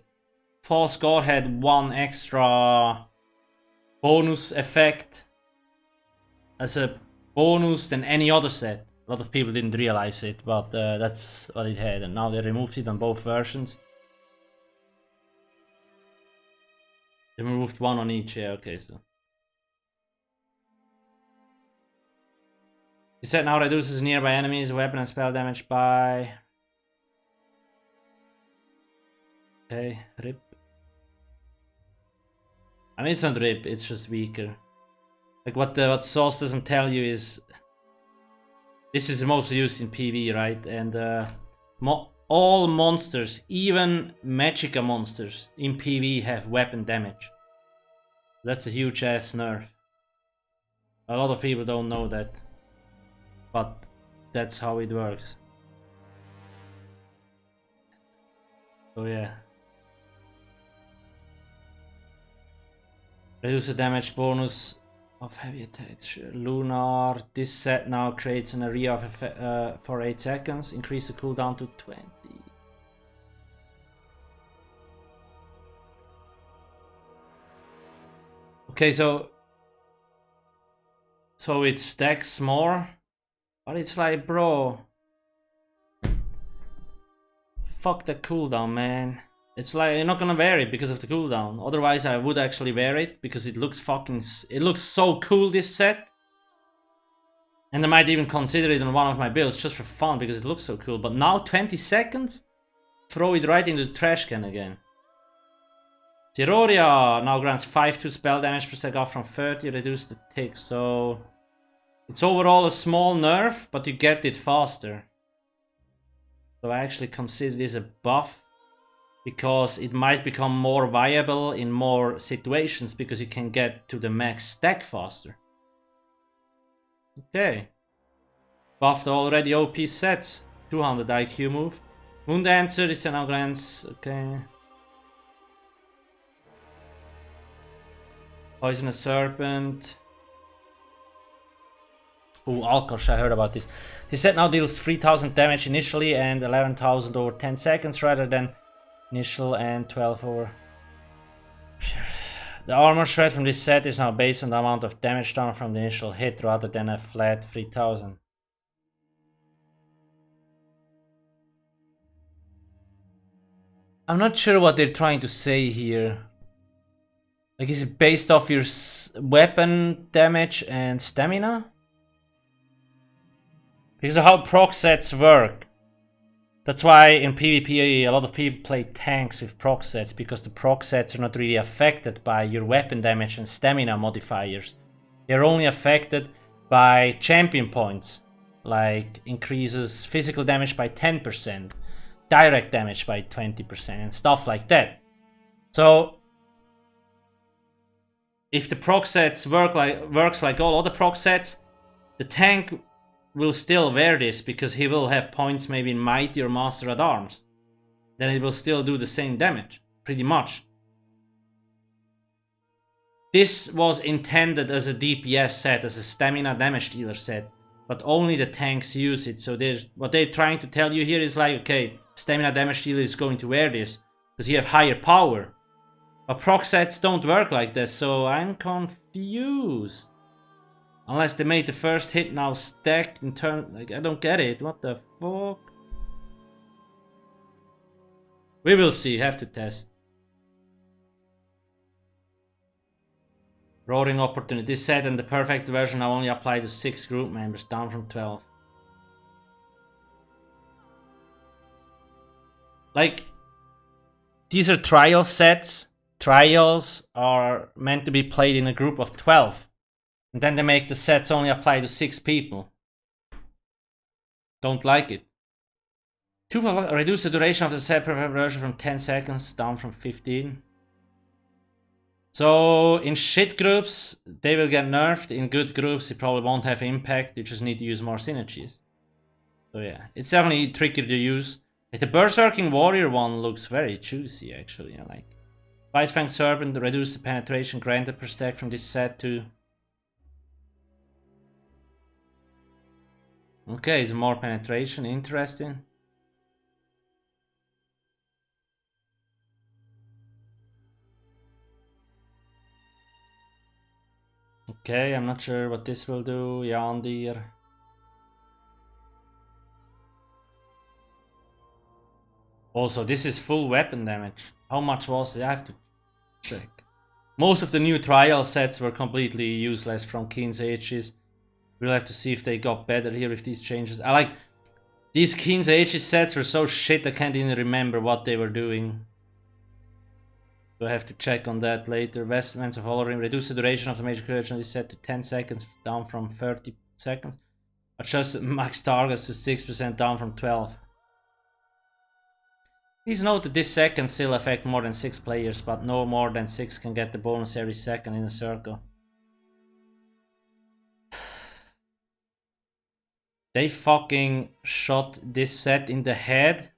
False God had one extra bonus effect as a bonus than any other set. A lot of people didn't realize it, but that's what it had, and now they removed it on both versions. They removed one on each, yeah, okay, so. The set now reduces nearby enemies, weapon and spell damage by... Okay, rip. I mean, it's not rip, it's just weaker. Like what Sauce doesn't tell you is... This is mostly used in PV, right? And all monsters, even Magicka monsters in PV have weapon damage. That's a huge ass nerf. A lot of people don't know that. But that's how it works. So yeah. Reduce the damage bonus of heavy attacks. Lunar. This set now creates an area of for 8 seconds. Increase the cooldown to 20. Okay, so it stacks more, but it's like, bro, fuck the cooldown, man. It's like you're not gonna wear it because of the cooldown. Otherwise, I would actually wear it because it looks it looks so cool, this set. And I might even consider it on one of my builds just for fun because it looks so cool. But now 20 seconds, throw it right into the trash can again. Tiroria now grants 5-2 spell damage per sec up from 30, reduce the tick. So it's overall a small nerf, but you get it faster. So I actually consider this a buff because it might become more viable in more situations because you can get to the max stack faster. Okay. Buffed already OP sets. 200 IQ move. Moon Dancer is now grants. Okay. Poisonous Serpent. Oh, Alcast, I heard about this. This set now deals 3000 damage initially and 11,000 over 10 seconds rather than initial and 12 over. The armor shred from this set is now based on the amount of damage done from the initial hit rather than a flat 3000. I'm not sure what they're trying to say here. Like, is it based off your weapon damage and stamina? Because of how proc sets work. That's why in PvP a lot of people play tanks with proc sets, because the proc sets are not really affected by your weapon damage and stamina modifiers. They're only affected by champion points, like increases physical damage by 10%, direct damage by 20%, and stuff like that. So if the proc sets works like all other proc sets, the tank will still wear this because he will have points maybe in Mighty or Master at Arms. Then it will still do the same damage, pretty much. This was intended as a DPS set, as a stamina damage dealer set, but only the tanks use it. So what they're trying to tell you here is like, okay, stamina damage dealer is going to wear this because you have higher power. But proc sets don't work like this, so I'm confused. Unless they made the first hit now stack in turn. Like, I don't get it. What the fuck? We will see. Have to test. Roaring Opportunity. This set and the perfect version now only apply to 6 group members, down from 12. Like, these are trial sets. Trials are meant to be played in a group of 12. And then they make the sets only apply to 6 people. Don't like it. Reduce the duration of the set per version from 10 seconds down from 15. So in shit groups, they will get nerfed. In good groups, it probably won't have impact. You just need to use more synergies. So yeah, it's definitely trickier to use. Like the Berserking Warrior one looks very juicy actually. I like. Whitefang Serpent, reduce the penetration granted per stack from this set to... Okay, it's more penetration, interesting. Okay, I'm not sure what this will do. Yandir. Also, this is full weapon damage. How much was it? I have to check. Most of the new trial sets were completely useless from Keen's Ages. We'll have to see if they got better here with these changes. I like... These Keen's Ages sets were so shit I can't even remember what they were doing. We'll have to check on that later. Vestments of Olorim. Reduce the duration of the major creation is set to 10 seconds, down from 30 seconds. Adjust max targets to 6%, down from 12. Please note that this set can still affect more than 6 players, but no more than 6 can get the bonus every second in a circle. They fucking shot this set in the head,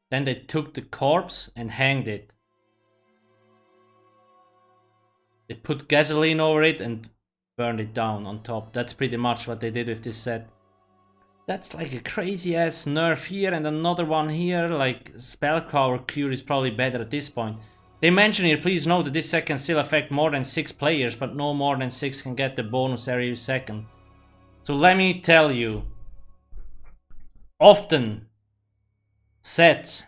then they took the corpse and hanged it. They put gasoline over it and burned it down on top. That's pretty much what they did with this set. That's like a crazy ass nerf here and another one here. Like Spellcrower Cure is probably better at this point. They mention here, please note that this set can still affect more than 6 players, but no more than 6 can get the bonus every second. So let me tell you, often sets,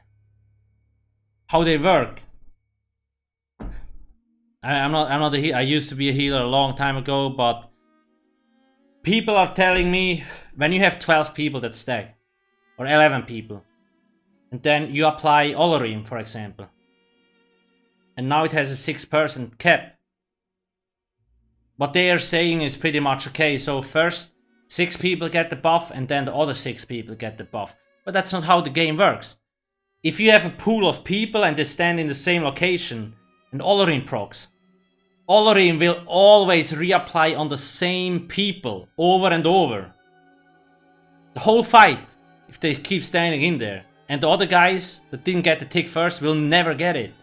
how they work. I'm not a healer. I used to be a healer a long time ago, but people are telling me when you have 12 people that stack, or 11 people, and then you apply Olorim, for example, and now it has a 6% cap. What they are saying is pretty much okay. So first 6 people get the buff, and then the other 6 people get the buff. But that's not how the game works. If you have a pool of people and they stand in the same location, and Olorim procs, Olorim will always reapply on the same people over and over. The whole fight, if they keep standing in there. And the other guys that didn't get the tick first will never get it.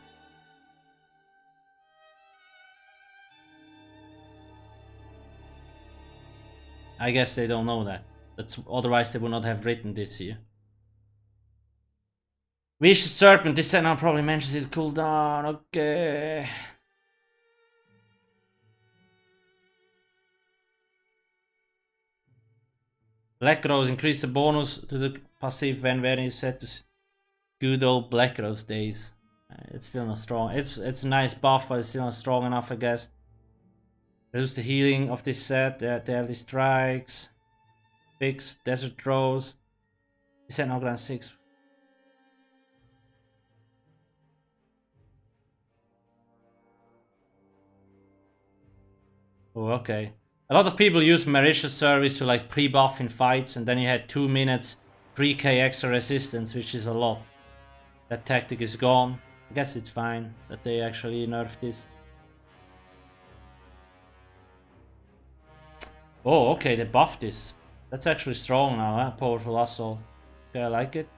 I guess they don't know that. Otherwise they would not have written this here. Vicious Serpent, this set now probably mentions it cooldown, okay. Black Rose, increase the bonus to the passive when wearing is set to good old Black Rose days. It's still not strong. It's a nice buff, but it's still not strong enough, I guess. Reduce the healing of this set, daily strikes, fix, desert throws. This set now grants 6. Oh, okay. A lot of people use Mauritius service to like pre-buff in fights, and then you had 2 minutes 3k extra resistance, which is a lot. That tactic is gone. I guess it's fine that they actually nerfed this. Oh, okay, they buffed this. That's actually strong now, huh? Powerful assault. Okay, I like it.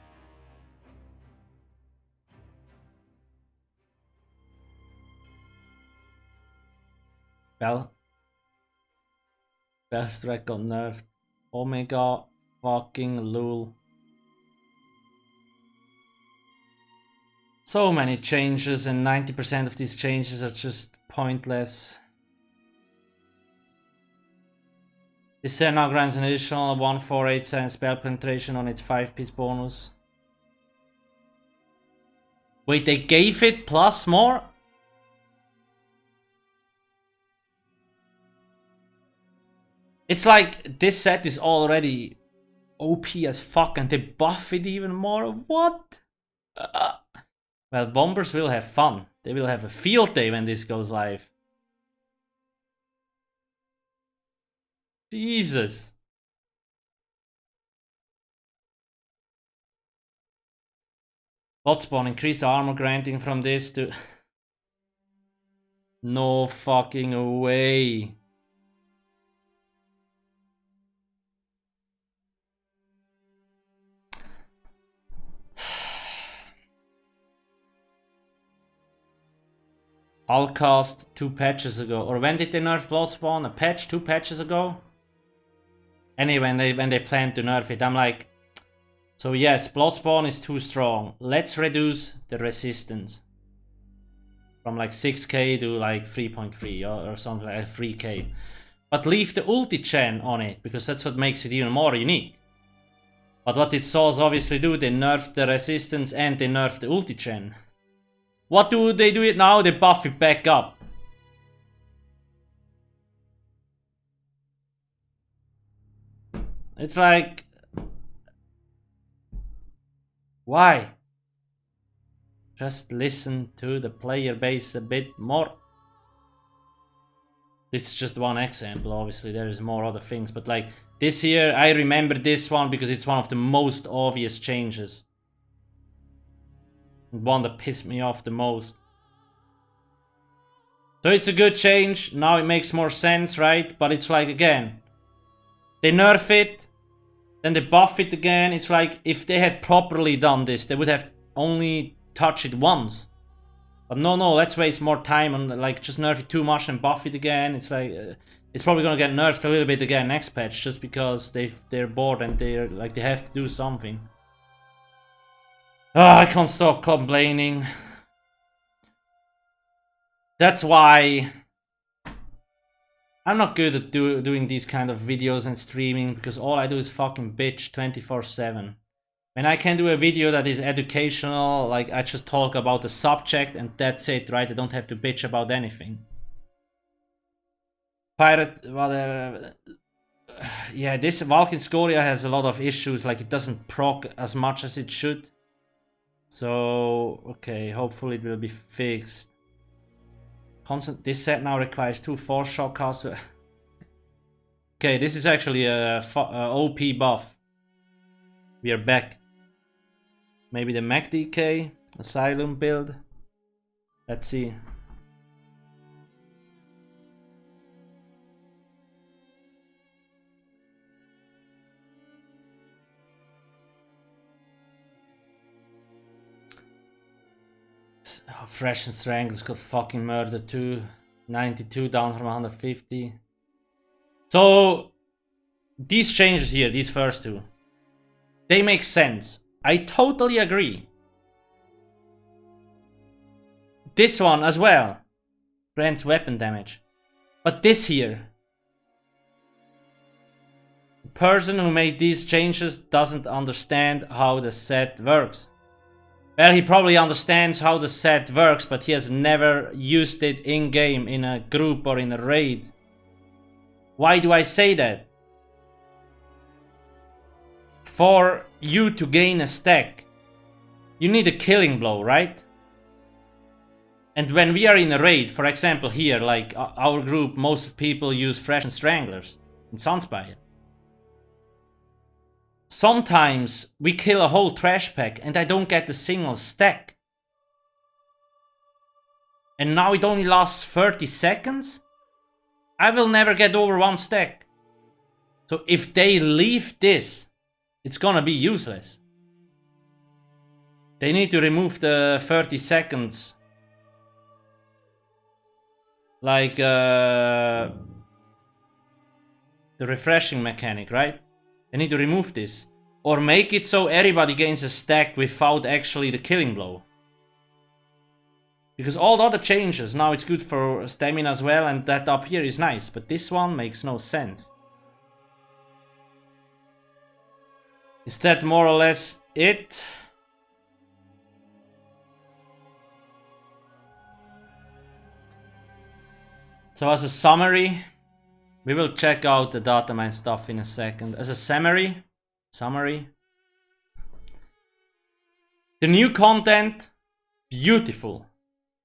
Bellstrike got nerfed. Omega fucking lul. So many changes, and 90% of these changes are just pointless. This set now grants an additional 1487 spell penetration on its 5-piece bonus. Wait, they gave it plus more? It's like this set is already OP as fuck and they buff it even more. What? Well, bombers will have fun. They will have a field day when this goes live. Jesus. Bloodspawne, increase the armor granting from this to... No fucking way. Alcast 2 patches ago. Or when did they nerf Bloodspawne? A patch? 2 patches ago? Anyway, when they planned to nerf it, I'm like... So yes, Bloodspawne is too strong. Let's reduce the resistance. From like 6k to like 3.3 or something like 3k. But leave the ulti chain on it, because that's what makes it even more unique. But what did Souls obviously do? They nerfed the resistance and they nerfed the ulti chain. What do they do it now? They buff it back up. It's like... Why? Just listen to the player base a bit more. This is just one example, obviously there is more other things, but like this here, I remember this one because it's one of the most obvious changes. One that pissed me off the most. So it's a good change, now it makes more sense, right? But it's like, again, they nerf it, then they buff it again. It's like, if they had properly done this, they would have only touched it once. But no, let's waste more time on, like, just nerf it too much and buff it again. It's like, it's probably gonna get nerfed a little bit again next patch, just because they're bored and they're like, they have to do something. I can't stop complaining. That's why I'm not good at doing these kind of videos and streaming, because all I do is fucking bitch 24/7. When I can do a video that is educational, like I just talk about the subject and that's it, right? I don't have to bitch about anything. Pirate, whatever. Yeah, this Valkyrie Scoria has a lot of issues, like it doesn't proc as much as it should. So, okay, hopefully it will be fixed. This set now requires 2 force shock casts. Okay, this is actually a OP buff. We are back. Maybe the Mech DK, Asylum build. Let's see. Oh, Fresh and Strength got fucking murdered too. 92 down from 150. So, these changes here, these first two, they make sense. I totally agree. This one as well grants weapon damage. But this here, the person who made these changes doesn't understand how the set works. Well, he probably understands how the set works, but he has never used it in-game, in a group or in a raid. Why do I say that? For you to gain a stack, you need a killing blow, right? And when we are in a raid, for example here, like our group, most people use Fresh and Stranglers in Sunspire. Sometimes we kill a whole trash pack and I don't get a single stack. And now it only lasts 30 seconds? I will never get over 1 stack. So if they leave this, it's gonna be useless. They need to remove the 30 seconds. Like the refreshing mechanic, right? They need to remove this. Or make it so everybody gains a stack without actually the killing blow. Because all the other changes, now it's good for stamina as well, and that up here is nice. But this one makes no sense. Is that more or less it? So as a summary, we will check out the Datamined stuff in a second. As a summary, the new content, beautiful.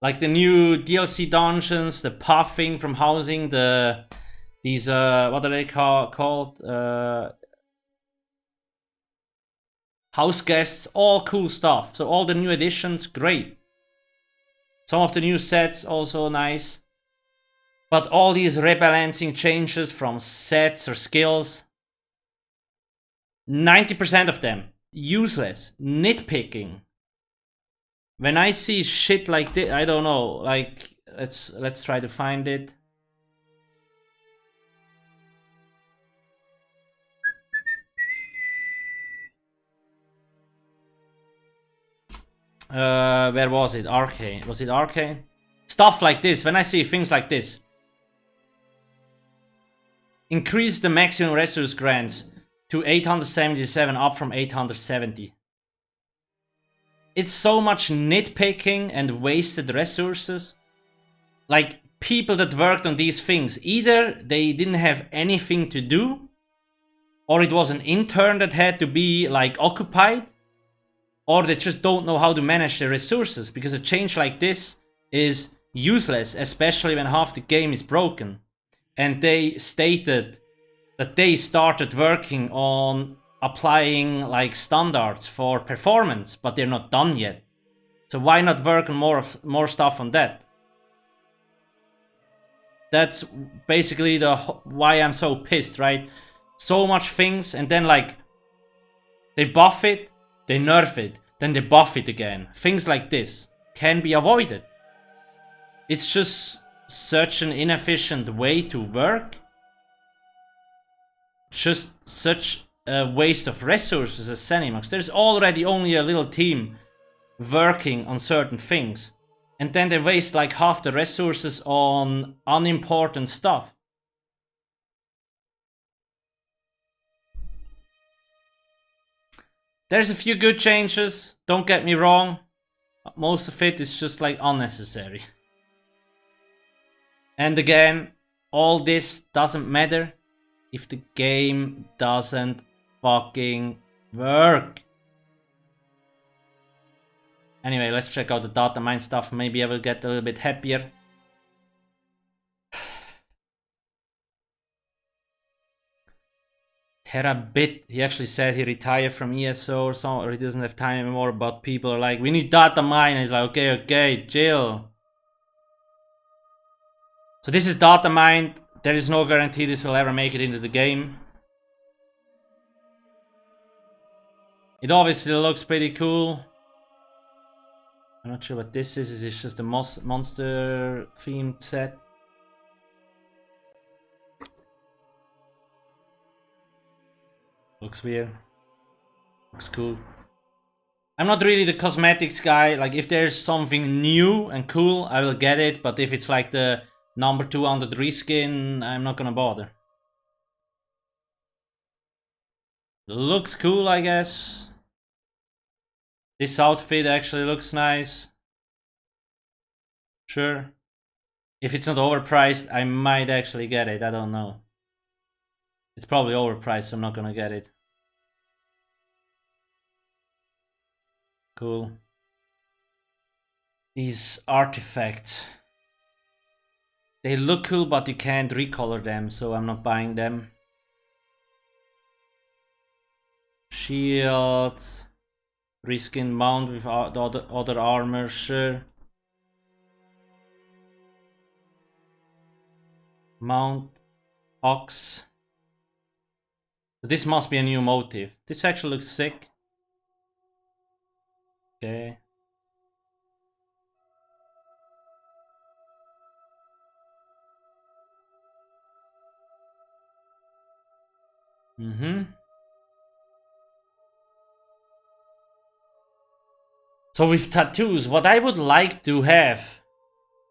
Like the new DLC dungeons, the puffing from housing, these what are they called? House guests, all cool stuff. So all the new additions, great. Some of the new sets also nice. But all these rebalancing changes from sets or skills, 90% of them useless, nitpicking. When I see shit like this, I don't know, like let's try to find it. Where was it? Arcane. Was it Arcane? Stuff like this, when I see things like this. Increase the maximum resource grants to 877 up from 870. It's so much nitpicking and wasted resources. Like, people that worked on these things, either they didn't have anything to do, or it was an intern that had to be like occupied, or they just don't know how to manage the resources, because a change like this is useless, especially when half the game is broken. And they stated that they started working on applying like standards for performance, but they're not done yet. So why not work on more stuff on that? That's basically why I'm so pissed, right? So much things, and then like they buff it, they nerf it, then they buff it again. Things like this can be avoided. It's just such an inefficient way to work. Just such a waste of resources as Zenimax. There's already only a little team working on certain things. and then they waste like half the resources on unimportant stuff. There's a few good changes, don't get me wrong. Most of it is just like unnecessary. And again, all this doesn't matter if the game doesn't fucking work. Anyway, let's check out the Datamined stuff. Maybe I will get a little bit happier. Terabit, he actually said he retired from ESO or something, or he doesn't have time anymore, but people are like, we need Datamined. He's like, okay, chill. So this is Datamined. There is no guarantee this will ever make it into the game. It obviously looks pretty cool. I'm not sure what this is. Is this just a monster themed set? Looks weird. Looks cool. I'm not really the cosmetics guy. Like, if there's something new and cool, I will get it. But if it's like the number 200 reskin, I'm not gonna bother. Looks cool, I guess. This outfit actually looks nice. Sure. If it's not overpriced, I might actually get it. I don't know. It's probably overpriced, so I'm not gonna get it. Cool. These artifacts. They look cool, but you can't recolor them, so I'm not buying them. Shield. Reskin mount with the other armor, sure. Mount. Ox. This must be a new motive. This actually looks sick. Okay. So with tattoos, what I would like to have,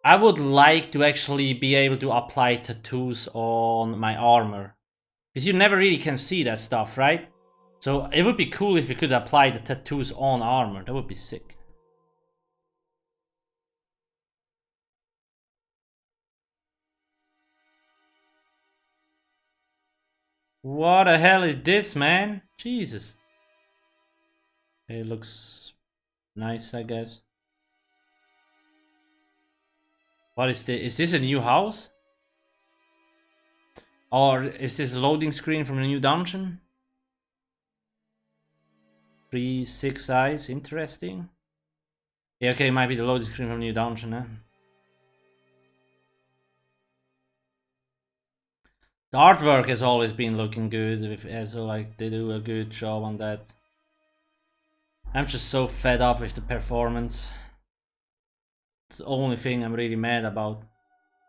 I would like to actually be able to apply tattoos on my armor. Because you never really can see that stuff, right? So it would be cool if you could apply the tattoos on armor. That would be sick. What the hell is this, man? Jesus. It looks nice, I guess. What is this? Is this a new house? Or is this a loading screen from a new dungeon? 6 eyes, interesting. Yeah, okay, it might be the loading screen from a new dungeon, eh? The artwork has always been looking good with ESO, like they do a good job on that. I'm just so fed up with the performance. It's the only thing I'm really mad about.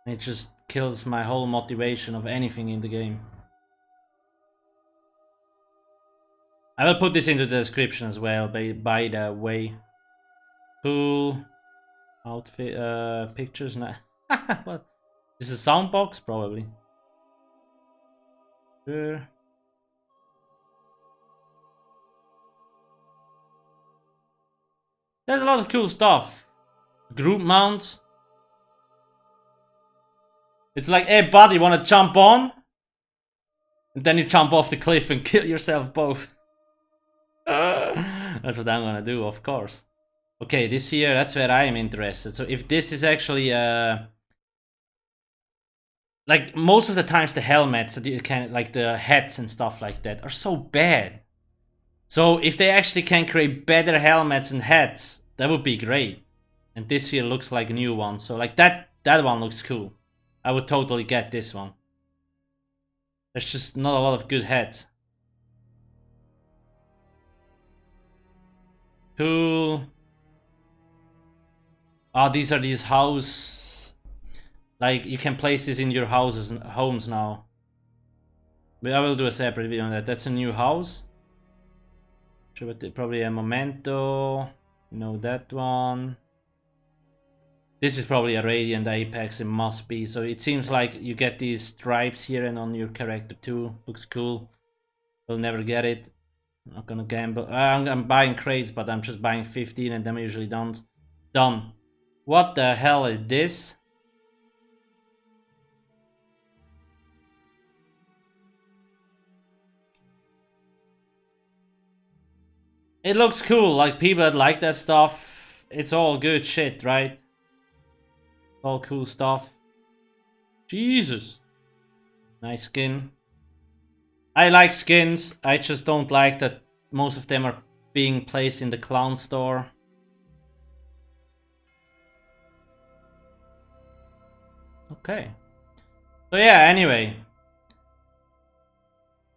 It just kills my whole motivation of anything in the game. I will put this into the description as well, by the way. Cool. Outfit, pictures. What? This is a sound box? Probably. Sure. There's a lot of cool stuff. Group mounts. It's like, hey buddy, wanna jump on? And then you jump off the cliff and kill yourself both. That's what I'm gonna do, of course. Okay, this here, that's where I am interested. So if this is actually like, most of the times the helmets that you can, like the hats and stuff like that, are so bad. So if they actually can create better helmets and hats, that would be great. And this here looks like a new one. So like that one looks cool. I would totally get this one. There's just not a lot of good hats. Cool. Ah, these are these house. Like, you can place this in your houses and homes now. But I will do a separate video on that. That's a new house. Sure, but probably a memento. You know, that one. This is probably a Radiant Apex, it must be. So it seems like you get these stripes here and on your character too. Looks cool. We'll never get it. I'm not gonna gamble. I'm buying crates, but I'm just buying 15 and I'm usually done. What the hell is this? It looks cool, like people that like that stuff, it's all good shit, right? All cool stuff. Jesus. Nice skin. I like skins, I just don't like that most of them are being placed in the clown store. Okay. So yeah, anyway.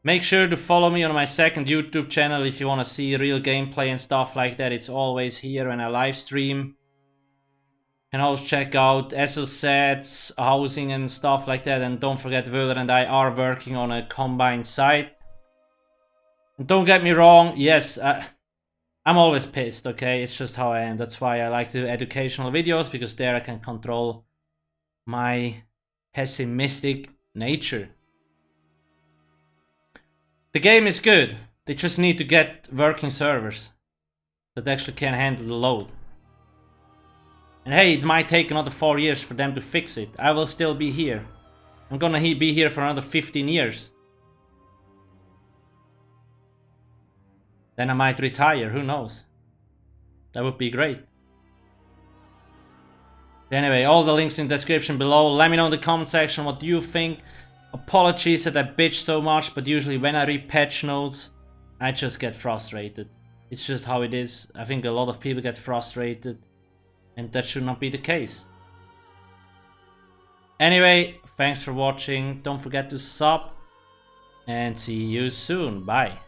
Make sure to follow me on my second YouTube channel if you want to see real gameplay and stuff like that. It's always here when I live stream. You can always check out ESO sets, housing and stuff like that. And don't forget, Wöhler and I are working on a combined site. And don't get me wrong, yes, I'm always pissed, okay? It's just how I am. That's why I like to do educational videos, because there I can control my pessimistic nature. The game is good. They just need to get working servers that actually can handle the load. And hey, it might take another 4 years for them to fix it. I will still be here. I'm gonna be here for another 15 years. Then I might retire, who knows? That would be great. Anyway, all the links in the description below. Let me know in the comment section what you think. Apologies that I bitch so much, but usually when I read patch notes, I just get frustrated. It's just how it is. I think a lot of people get frustrated, and that should not be the case. Anyway, thanks for watching. Don't forget to sub, and see you soon. Bye.